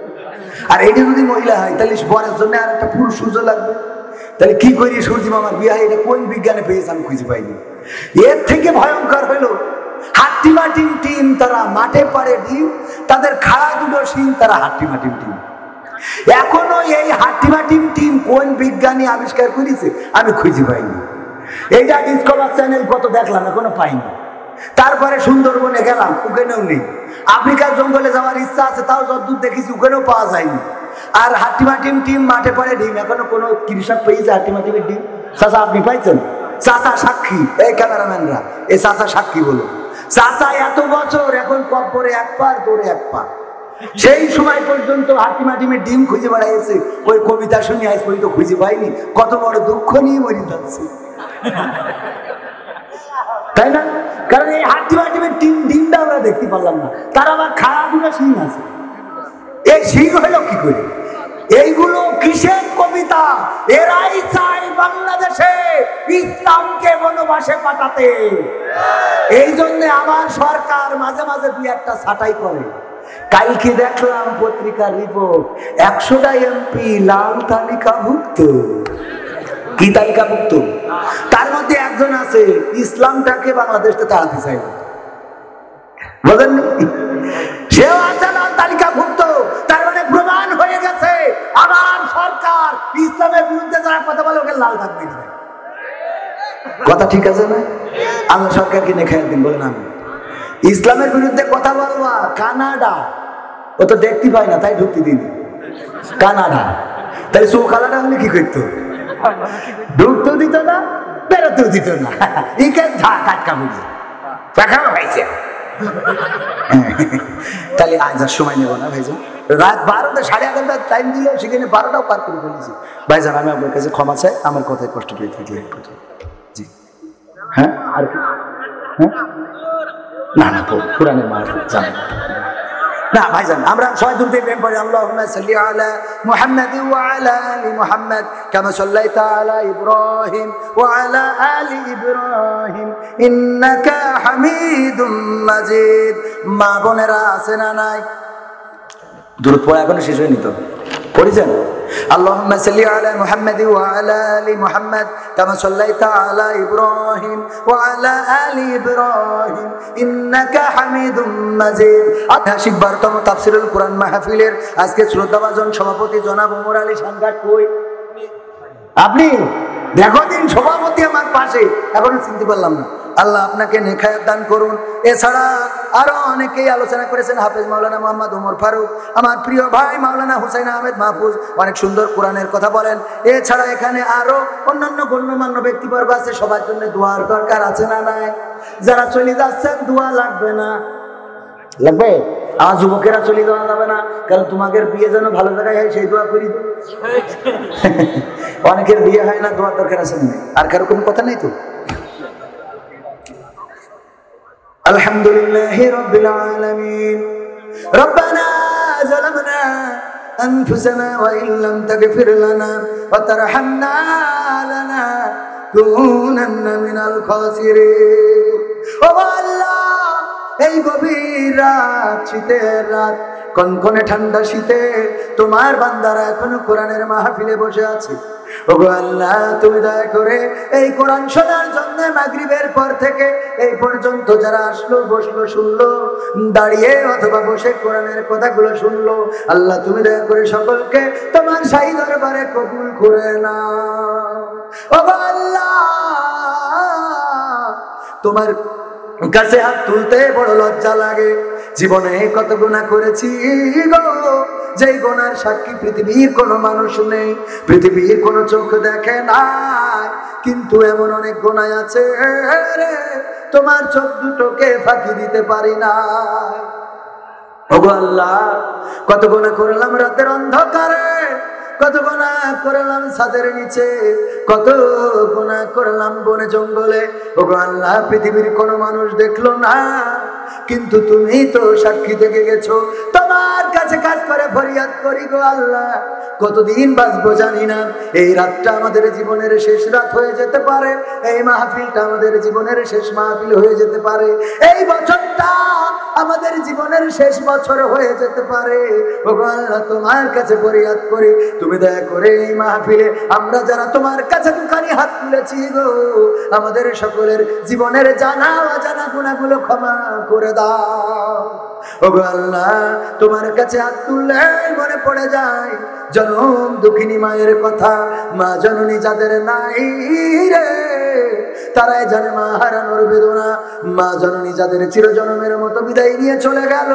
আর এটা যদি মহিলা হয় তাহলে বরের জন্য আর একটা পুরুষ সুযোগ লাগবে। তাহলে কি করি সূর্যি মামার বিয়ে হয়? এটা কোন বিজ্ঞানে পেয়েছে আমি খুঁজে পাইনি। এর থেকে ভয়ঙ্কর হইল হাট্টিমাটিম টিম, তারা মাঠে পারে ডিম, তাদের খাড়া দুটো শিং, তারা হাট্টিমাটিম টিম। এখনো এই হাট্টিমাটিম টিম কোন বিজ্ঞানী আবিষ্কার করেছে আমি খুঁজে পাইনি। এইটা ডিসকভার চ্যানেল কত দেখলাম, এখনো পাইনি। তারপরে সুন্দরবনে গেলাম, ওখানেও নেই। আফ্রিকার জঙ্গলে যাওয়ার ইচ্ছা আছে, তাও যতদূর দেখেছি ওখানেও পাওয়া যায়নি। আর হাট্টিমাটিম টিম মাঠে পড়ে ডিম, এখনো কোনো কৃষক পেয়েছে হাট্টিমাটিমের ডিম? চাচা আপনি পাইছেন? চাচা সাক্ষী, এই ক্যামেরাম্যানরা এই চাচা সাক্ষী বলো। চাচা এত বছর, এখন কব্বরে এক পার দৌড়ে এক পা। সেই সময় পর্যন্ত হাট্টিমাটিমের ডিম খুঁজে বেড়াইছে। ওই কবিতা শুনি আজ পর্যন্ত খুঁজে পাইনি। কত বড় দুঃখ নিয়ে মরে যাচ্ছে, তাই না? কারণ এই হাট্টিমাটিমের ডিমটা আমরা দেখতে পারলাম না। তার আবার খারাপ দুটো শিং আছে, এই শিং হলো কি করে? এইগুলো কিসের কবিতা? এরাই চায় বাংলাদেশে ইসলামকে বনবাসে পাঠাতে। এই জন্য আমার সরকার মাঝে মাঝে দুই একটা ছাঁটাই করে। কালকে দেখলাম পত্রিকার রিপোর্ট, 100টা এমপি লাল তালিকাভুক্ত। কি তালিকাভুক্ত? তার মধ্যে একজন আছে ইসলামটাকে বাংলাদেশে তাড়াতে চাই, বলেন সেও আছে লাল তালিকাভুক্ত। তার মানে প্রমাণ হয়ে গেছে আমার সরকার ইসলামের বিরুদ্ধে যারা কথা বলে ওকে লাল কার্ড দিয়ে দেবে। কথা ঠিক আছে না? আল্লাহ সরকারকে নেখায় দিন, বলেন আমি ইসলামের বিরুদ্ধে কথা বলবা। কানাডা ও তো দেখতে পাই না তাই ঢুকতে দিন। কানাডা তাহলে চৌ কানাডা হলে কি করতো? ঢুকতেও দিত না, বেরোতেও দিত না। ইকে কাটকা বুঝি পাখাও হয়েছে। তাহলে আজ আর সময় নেব না ভাইজান। রাত 12টা 11:30 টাইম দিল, সেখানে 12টাও পার করে ফেলেছি। ভাইজান আমি আপনার কাছে ক্ষমা চাই, আমার কথায় কষ্ট পেয়ে থাকলে। জি হ্যাঁ, আর কি? হ্যাঁ না না, কোরআনের মাহফিল জানেন না ভাইজান। আমরা সবাই দুরূদ প্রেম পড়ি, আল্লাহুম্মা সাল্লি আলা মুহাম্মাদি ওয়া আলা আলি মুহাম্মাদ কামা সাল্লাইতা আলা ইব্রাহিম ওয়া আলা আলি ইব্রাহিম ইন্নাকা হামিদুম মাজিদ। মা বোনেরা আছে না নাই? দুরূদ পড়া এখনো শেষ হয়নি তো, পড়েছেন? আল্লাহুম্মা সাল্লি আলা মুহাম্মাদি ওয়া আলা আলি মুহাম্মাদ কামা সাল্লাইতা আলা ইব্রাহিম ওয়া আলা আলি ইব্রাহিম ইন্নাকা হামিদুম মাজিদ। ঐতিহাসিক 12তম তাফসীরুল কুরআন মাহফিলের আজকে শ্রদ্ধাভাজন সভাপতি জনাব ওমর আলী সাংঘাট কই? আপনি দেখো দিন সভাপতি আমার পাশে, এখনো চিনতে পারলাম না। আল্লাহ আপনাকে নেখায়াত দান করুন। এছাড়া আরো অনেকেই আলোচনা করেছেন। হাফেজ মাওলানা মোহাম্মদ ওমর ফারুক, আমার প্রিয় ভাই মাওলানা হুসাইন আহমেদ মাহফুজ অনেক সুন্দর কোরআনের কথা বলেন। এছাড়া এখানে আরো অন্যান্য গণ্যমান্য ব্যক্তিবর্গ আছে, সবার জন্য দোয়ার দরকার আছে না নাই? যারা চলে যাচ্ছেন দোয়া লাগবে না? লাগবে। আমার যুবকেরা চলে যাওয়া যাবে না, কারণ তোমাদের বিয়ে যেন ভালো জায়গায় হয় সেই দোয়া করি। অনেকের বিয়ে হয় না, দোয়ার দরকার আছে না? আর কারো কোনো কথা নেই তো? আলহামদুলিল্লাহি রাব্বিল আলামিন। রব্বানা যালামনা আনফুসানা ওয়া ইল্লাম তাগফির লানা ওয়া তারহামনা কুনান্না মিনাল খাসিরিন। ও আল্লাহ, এই গভীর রাত, শীতের রাত, কনকনে ঠান্ডা শীতে তোমার বান্দারা এখনো কোরআনের মাহফিলে বসে আছে। ওগো আল্লাহ, তুমি দয়া করে এই কোরআন শোনার জন্য মাগরিবের পর থেকে এই পর্যন্ত যারা আসলো, বসলো, শুনলো, দাঁড়িয়ে অথবা বসে কোরআনের কথাগুলো শুনলো, আল্লাহ তুমি দয়া করে সকলকে তোমার শাহী দরবারে কবুল করে নাও। ওগো আল্লাহ, তোমার কাছে হাত তুলতে বড় লজ্জা লাগে। জীবনে কত গুনাহ করেছি গো, যেই গুনার সাক্ষী পৃথিবীর কোনো মানুষ নেই, পৃথিবীর কোনো চোখ দেখে না, কিন্তু এমন অনেক গুনাহ আছে রে, তোমার চোখ দুটোকে ফাঁকি দিতে পারি না। ওগো আল্লাহ, কত গুনাহ করলাম রাতের অন্ধকারে, কত গুনাহ করলাম ছাদের নিচে, কত গুনাহ করলাম বনে জঙ্গলে। ওগো আল্লাহ, পৃথিবীর কোনো মানুষ দেখলো না, কিন্তু তুমি তো সাক্ষী থেকে গেছো। তোমার কাছে কাজ করে ফরিয়াদ করি গো আল্লাহ, কতদিন বাঁচবো জানি না। এই রাতটা আমাদের জীবনের শেষ রাত হয়ে যেতে পারে, এই মাহফিলটা আমাদের জীবনের শেষ মাহফিল হয়ে যেতে পারে, এই বছরটা আমাদের জীবনের শেষ বছর হয়ে যেতে পারে। ওগো আল্লাহ, তোমার কাছে ফরিয়াদ করি, তুমি দয়া করে এই মাহফিলে আমরা যারা তোমার কাছে দুখানি হাত তুলেছি গো, আমাদের সকলের জীবনের জানা অজানা গুনাহগুলো ক্ষমা করে দাও। ওগো আল্লাহ, তোমার কাছে হাত তুললে মনে পড়ে যায় জনম দুঃখিনী মায়ের কথা। মা জননী যাদের নাই রে, তারাই জানে মা হারানোর বেদনা। মা জননী যাদের চিরজনমের মতো বিদায় নিয়ে চলে গেল,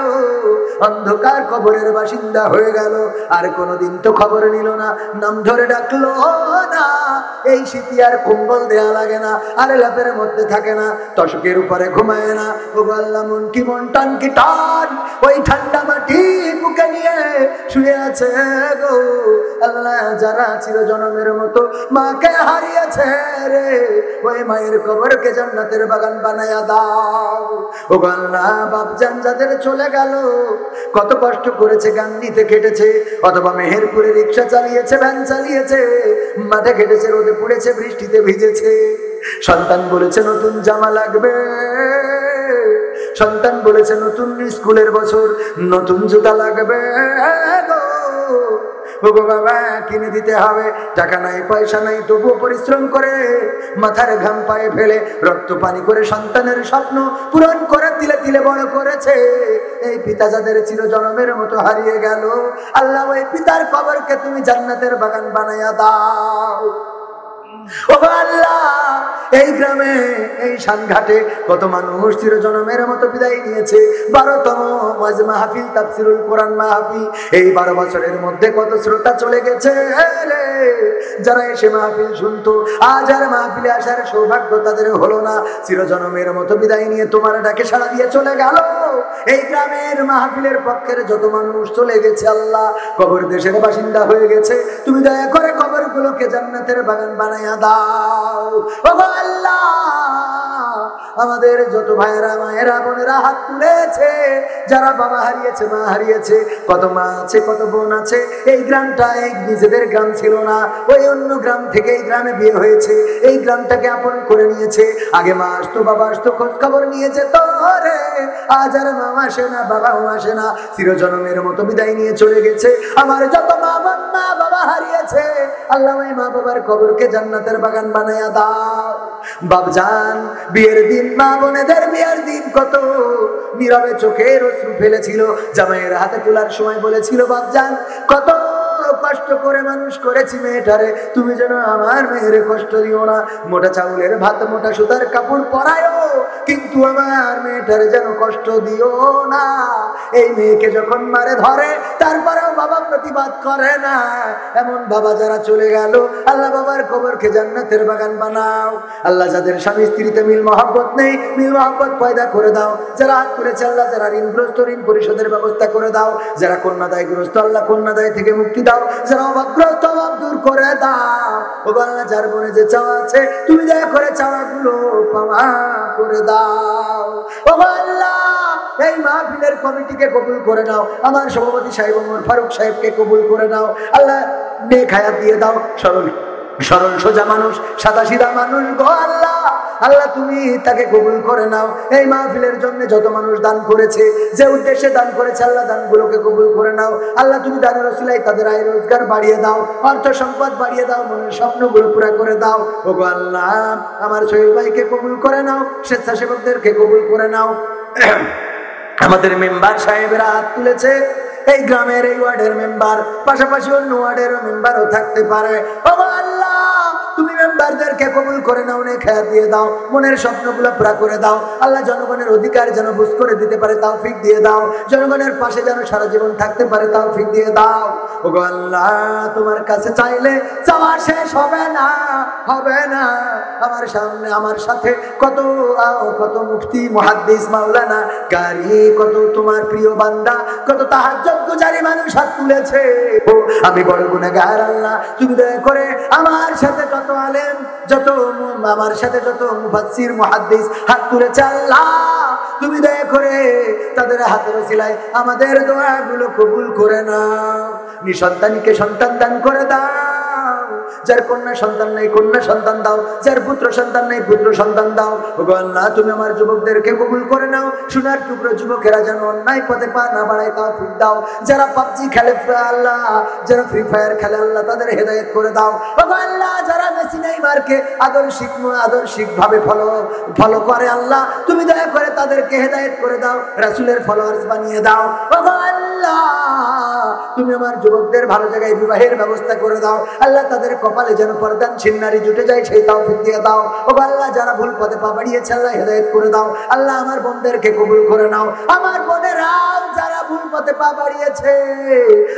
অন্ধকার কবরের বাসিন্দা হয়ে গেল, আর কোনোদিন তো খবর নিল না, নাম ধরে ডাকলো না। এই শীতে আর কম্বল দেয়া লাগে না, আর ল্যাপের মধ্যে থাকে না, তশকের উপরে ঘুমায় না। ওগো আল্লাহ, মন কি মন, টান কি টান, ওই ঠান্ডা মাটি বুকে নিয়ে শুয়ে আছে গো আল্লাহ। যারা চিরজনমের মতো মাকে হারিয়েছে রে, ওই মায়ের কবরকে জান্নাতের বাগান বানায়া দাও। ওগো আল্লাহ, বাপজান যাদের চলে গেল, কত কষ্ট করেছে, গান্ধিতে খেটেছে, অথবা মেহেরপুরে রিক্সা চালিয়েছে, ভ্যান চালিয়েছে, মাঠে খেটেছে, রোদে পুড়েছে, বৃষ্টিতে ভিজেছে। সন্তান বলেছে নতুন জামা লাগবে, সন্তান বলেছে নতুন স্কুলের বছর, নতুন জুতা লাগবে গো। ওগো বাবা, কিনে দিতে হবে, টাকা নাই পয়সা নাই, তবুও পরিশ্রম করে মাথার ঘাম পায়ে ফেলে রক্ত পানি করে সন্তানের স্বপ্ন পূরণ করে তিলে তিলে বড় করেছে। এই পিতা যাদের চিরজনমের মতো হারিয়ে গেল, আল্লাহ ওই পিতার কবরকে তুমি জান্নাতের বাগান বানায়া দাও। ওগো আল্লাহ, এই গ্রামে এই সানঘাটে কত মানুষ চিরজনমের মতো বিদায় নিয়েছে। 12তম ওয়াজ মাহফিল, তাফসীরুল কোরআন মাহফিল, এই 12 বছরের মধ্যে কত শ্রোতা চলে গেছে রে, যারা এসে মাহফিল শুনতো, আজ আর মাহফিলে আসার সৌভাগ্য তাদের হলো না। চিরজনমের মতো বিদায় নিয়ে তোমার ডাকে সাড়া দিয়ে চলে গেল। এই গ্রামের মাহফিলের পক্ষের যত মানুষ চলে গেছে আল্লাহ, কবর দেশের বাসিন্দা হয়ে গেছে, তুমি দয়া করে কবরগুলোকে জান্নাতের বাগান বানায়া দাও। ওগো আল্লাহ, আমাদের যত ভাইয়েরা মায়েরা বোনেরা হাত তুলেছে, যারা বাবা হারিয়েছে, মা হারিয়েছে, কত মা আছে, কত বোন আছে, এই গ্রামটা এই নিজেদের গ্রাম ছিল না, ওই অন্য গ্রাম থেকে এই গ্রামে বিয়ে হয়েছে, এই গ্রামটাকে আপন করে নিয়েছে। আগে মা আসতো, বাবা আসতো, খোঁজ খবর নিয়ে যেত রে, আজ আর মা আসে না, বাবাও আসে না, চিরজনমের মতো বিদায় নিয়ে চলে গেছে। আমার যত মা বোন, মা বাবা হারিয়েছে, আল্লাহ ওই মা বাবার কবরকে জান্নাতের বাগান বানায়া দাও। বাপজান বিয়ের দিন, মা বোনেদের বিয়ের দিন কত নীরবে চোখের অশ্রু ফেলেছিল, জামাইয়ের হাতে তোলার সময় বলেছিল, বাপজান কত কষ্ট করে মানুষ করেছি মেয়েটারে, তুমি যেন আমার মেয়ের কষ্ট দিও না, মোটা চাউলের ভাত, মোটা সুতার কাপড় পরায়ও, কিন্তু আমার মেয়েটারে যেন কষ্ট দিও না। এই মেয়েকে যখন মারে ধরে, তারপরেও বাবা প্রতিবাদ করে না। এমন বাবা যারা চলে গেল, আল্লাহ বাবার কবরকে জান্নাতের বাগান বানাও। আল্লাহ যাদের স্বামী স্ত্রীতে মিল মহব্বত নেই, মিল মহব্বত পয়দা করে দাও। যারা হাত তুলেছে আল্লাহ, যারা ঋণগ্রস্ত ঋণ পরিশোধের ব্যবস্থা করে দাও। যারা কন্যাদায়গ্রস্ত আল্লাহ কন্যাদায় থেকে মুক্তি দাও। যারা অভাবগ্রস্ত অভাব দূর করে দাও। ও আল্লাহ, যার মনে যে চাওয়া আছে, তুমি দয়া করে চাওয়াগুলো পাওয়া করে দাও। ও আল্লাহ, এই মাহফিলের কমিটিকে কবুল করে নাও। আমার সভাপতি সাহেব ওমর ফারুক সাহেবকে কবুল করে নাও। আল্লাহ নেক হায়াত দিয়ে দাও, সরল সোজা মানুষ, সাদা সিধা মানুষ গো আল্লাহ। আল্লাহ তুমি তাকে কবুল করে নাও। এই মাহফিলের জন্য যত মানুষ দান করেছে, যে উদ্দেশ্যে দান করেছে, আল্লাহ দানগুলোকে কবুল করে নাও। আল্লাহ তুমি দানের ওসিলায় তাদের আয় রোজগার বাড়িয়ে দাও, অর্থ সম্পদ বাড়িয়ে দাও, মনের স্বপ্নগুলো পুরা করে দাও। ওগো আল্লাহ আমার সোহেল ভাইকে কবুল করে নাও, স্বেচ্ছাসেবকদেরকে কবুল করে নাও। আমাদের মেম্বার সাহেবেরা হাত তুলেছে, এই গ্রামের এই ওয়ার্ডের মেম্বার, পাশাপাশি অন্য ওয়ার্ডের মেম্বারও থাকতে পারে। ওগো আল্লাহ তুমি মেম্বারদেরকে কবুল করে নাও, নে খেয়াল দিয়ে দাও, মনের স্বপ্নগুলো পুরা করে দাও। আল্লাহ জনগণের অধিকার যেন বুঝ করে দিতে পারে তৌফিক দিয়ে দাও, জনগণের পাশে যেন সারা জীবন থাকতে পারে তৌফিক দিয়ে দাও। ওগো আল্লাহ তোমার কাছে চাইলে চাওয়া শেষ হবে না, হবে না। আমার সামনে আমার সাথে কত কত মুফতি, মুহাদ্দিস, মাওলানা, কারি, কত তোমার প্রিয় বান্দা, কত তাহাজ্জুদ গুজারি মানুষ হাত তুলেছে। ও আমি বড় গুনাহগার আল্লাহ, তুমি দয়া করে আমার সাথে যত আলেম, যত আমার সাথে যত মুফাসসির, মুহাদ্দিস হাত তুলেছে আল্লাহ, তুমি দয়া করে তাদের হাতের ওসিলায় আমাদের দোয়াগুলো কবুল করে নাও। নিঃসন্তানীকে সন্তান দান করে দাও, যার কন্যা সন্তান নেই কন্যা সন্তান দাও, যার পুত্র সন্তান নেই পুত্র সন্তান দাও। ওগো আল্লাহ তুমি আমার যুবকদেরকে কবুল করে নাও। সোনার টুকরো যুবকেরা যেন অন্যায় পথে পা না বাড়ায় তৌফিক দাও। যারা পাবজি খেলে আল্লাহ, যারা ফ্রি ফায়ার খেলে আল্লাহ তাদের হেদায়েত করে দাও। ওগো আল্লাহ যারা মেসি নেইমারকে আদর্শিক ভাবে ফলো করে আল্লাহ তুমি দয়া করে তাদেরকে হেদায়েত করে দাও, রাসূলের ফলোয়ার্স বানিয়ে দাও। ওগো আল্লাহ তুমি আমার যুবকদের ভালো জায়গায় বিবাহের ব্যবস্থা করে দাও আল্লাহ, তাদের কপালে যেন পর্দান ছিন্নারি জুটে যায় সেই তৌফিক দিয়ে দাও। ও আল্লাহ যারা ভুল পথে পা বাড়িয়েছে আল্লাহ হেদায়েত করে দাও। আল্লাহ আমার বোনদেরকে কবুল করে নাও, আমার বোনেরাও যারা ভুল পথে পা বাড়িয়েছে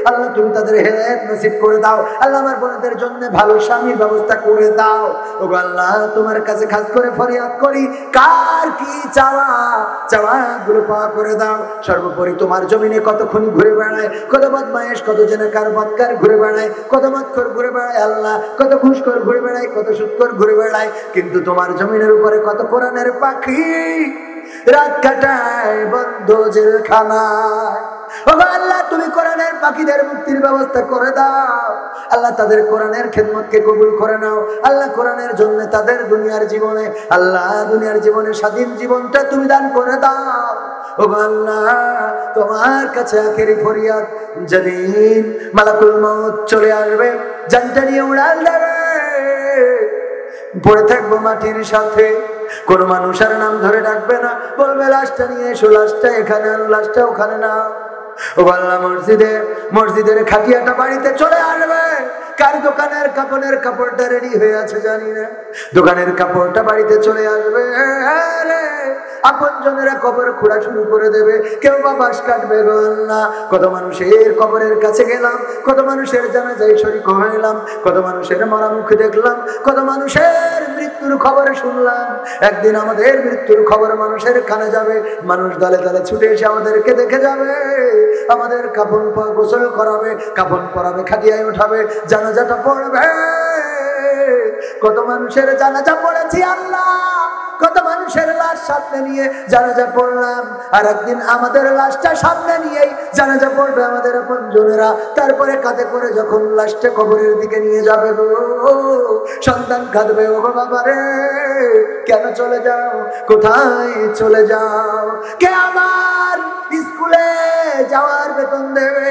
আল্লাহ তুমি তাদের হেদায়েত নসিব করে দাও। আল্লাহ আমার বোনদের জন্য ভালো স্বামীর ব্যবস্থা করে দাও। ও আল্লাহ তোমার কাছে খাস করে ফরিয়াদ করি, কার কি চাওয়া গুলো পাওয়া করে দাও। সর্বোপরি তোমার জমিনে কত খুনি ঘুরে বেড়ায়, কত বদমায়েশ, কত জেনাকার বদকার ঘুরে বেড়ায়, কত মদখোর ঘুরে বেড়ায় আল্লাহ, কত ঘুষখোর ঘুরে বেড়ায়, কত সুদখোর ঘুরে বেড়ায়, কিন্তু তোমার জমিনের উপরে কত কোরআনের পাখি রাত কাটায় বন্ধ জেলখানায়। ওগো আল্লাহ তুমি কোরআনের পাখিদের মুক্তির ব্যবস্থা করে দাও। আল্লাহ তাদের কোরআনের খেদমতকে কবুল করে নাও। আল্লাহ কোরআনের জন্য তাদের দুনিয়ার জীবনে স্বাধীন জীবনটা তুমি দান করে দাও। ওগো আল্লাহ তোমার কাছে আখেরি ফরিয়াদ, যেদিন মালাকুল মউত চলে আসবে, জানটা নিয়ে উড়াল দেবে, পড়ে থাকবো মাটির সাথে, কোন মানুষ আর নাম ধরে ডাকবে না, বলবে লাশটা নিয়ে এসো, লাশটা এখানে আনো, লাশটা ওখানে না। ও আল্লাহ মসজিদের খাটিয়াটা বাড়িতে চলে আসবে, কার দোকানের কাপড়টা রেডি হয়ে আছে জানি না, দোকানের কাপড়টা বাড়িতে চলে আসবে। আপন জনেরা কবর খোঁড়া শুরু করে দেবে, কেউ বা বাঁশ কাটবে গো আল্লাহ। কত মানুষের কবরের কাছে গেলাম, কত মানুষের জানাজায় শরীক হইলাম, কত মানুষের মরা মুখ দেখলাম, কত মানুষের মৃত্যুর খবর শুনলাম। একদিন আমাদের মৃত্যুর খবর মানুষের কানে যাবে, মানুষ দলে দলে ছুটে এসে আমাদেরকে দেখে যাবে, আমাদের কাফন গোসল করাবে, কাফন পরাবে, খাটিয়ায় উঠাবে, জানাজাটা পড়বে। কত মানুষের জানাজা পড়েছি আল্লাহ, কত মানুষের লাশ সামনে নিয়ে জানাজা পড়লাম, আর একদিন আমাদের লাশটা সামনে নিয়েই জানাজা পড়বে আমাদের আপনজনেরা। তারপরে কাঁধে করে যখন লাশটা কবরের দিকে নিয়ে যাবে গো, সন্তান কাঁদবে, ও গো বাবা রে কেন চলে যাও, কোথায় চলে যাও? কে আমার স্কুলে যাওয়ার বেতন দেবে,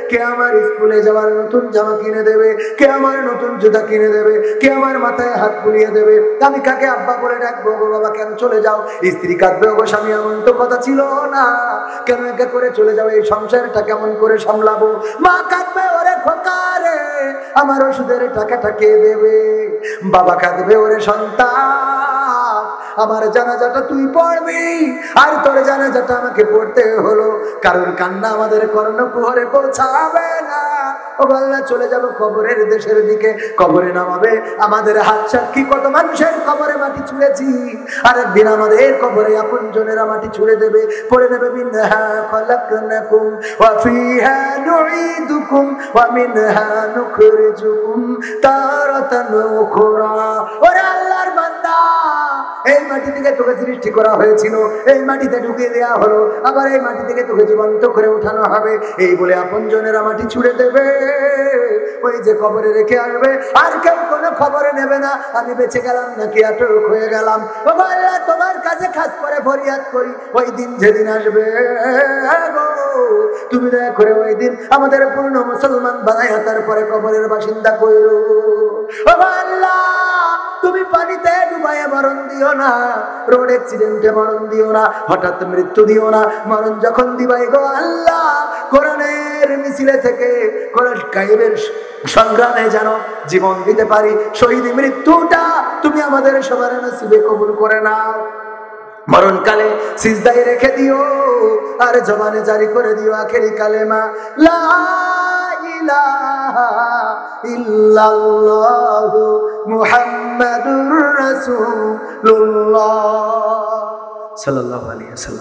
কে আমার স্কুলে যাওয়ার নতুন জামা কিনে দেবে, কে আমার নতুন জুতা কিনে দেবে, কে আমার মাথায় হাত বুলিয়ে দেবে? আমি কাকে আব্বা বলে ডাকবো? গো বাবা কেন চলে যাও? স্ত্রী কাঁদবে, গো স্বামী এমন তো কথা ছিল না, কেন একা করে চলে যাও? এই সংসারটা কেমন করে সামলাবো? মা কাঁদবে, ওরে খোকা রে আমার ওষুধের টাকাটা কে দেবে? বাবা কাঁদবে, ওরে সন্তান আমার জানাজাটা তুই পড়বি, আর তোর জানাজাটা আমাকে পড়তে হলো। কারোর কান্না আমাদের কর্ণকুহরে পৌঁছাবে না। ও আল্লাহ চলে যাবো কবরের দেশের দিকে, কবরে নামাবে আমাদের হাত সাক্ষী, কত মানুষের কবরে মাটি ছুঁড়েছি, আর একদিন আমাদের কবরে আপনজনেরা মাটি ছুঁড়ে দেবে, পড়ে দেবে মিনহা খলাকনাকুম ওয়া ফিহা নুঈদুকুম ওয়া মিনহা নুখরিজুকুম তারাতান উখরা। ওরে আল্লাহর বান্দা এই মাটি থেকে তোকে সৃষ্টি করা হয়েছিল, এই মাটিতে ঢুকিয়ে দেওয়া হলো, আবার এই মাটি থেকে তোকে জীবন্ত করে উঠানো হবে। এই বলে আপনজনেরা মাটি ছুঁড়ে দেবে, ওই যে কবরে রেখে আসবে, আর কেউ কোনো খবরে নেবে না আমি বেঁচে গেলাম নাকি আটক হয়ে গেলাম। ও আল্লাহ, তোমার কাছে খাস করে ফরিয়াদ করি, ওই দিন যেদিন আসবে গো, তুমি দয়া করে ওই দিন আমাদের পূর্ণ মুসলমান বানাইয়া তারপরে কবরের বাসিন্দা কইরো। ও আল্লাহ, তুমি পানিতে ডুবাইয়া মরণ দিও না, রোড অ্যাক্সিডেন্টে মরণ দিও না, হঠাৎ মৃত্যু দিও না। মরণ যখন দিবাই গো আল্লাহ, কোরআনের মিছিলে থেকে, কোরআন কায়েমের সংগ্রামে যেন জীবন দিতে পারি। শহীদ মৃত্যুটা তুমি আমাদের সবার নসিবে কবুল করে নাও। মরণকালে সিজদায় রেখে দিও, আর জবানে জারি করে দিও আখেরি কালেমা লা ইলাহা ইল্লাল্লাহু মুহাম্মাদুর রাসূলুল্লাহ সাল্লাল্লাহু আলাইহি ওয়াসাল্লাম।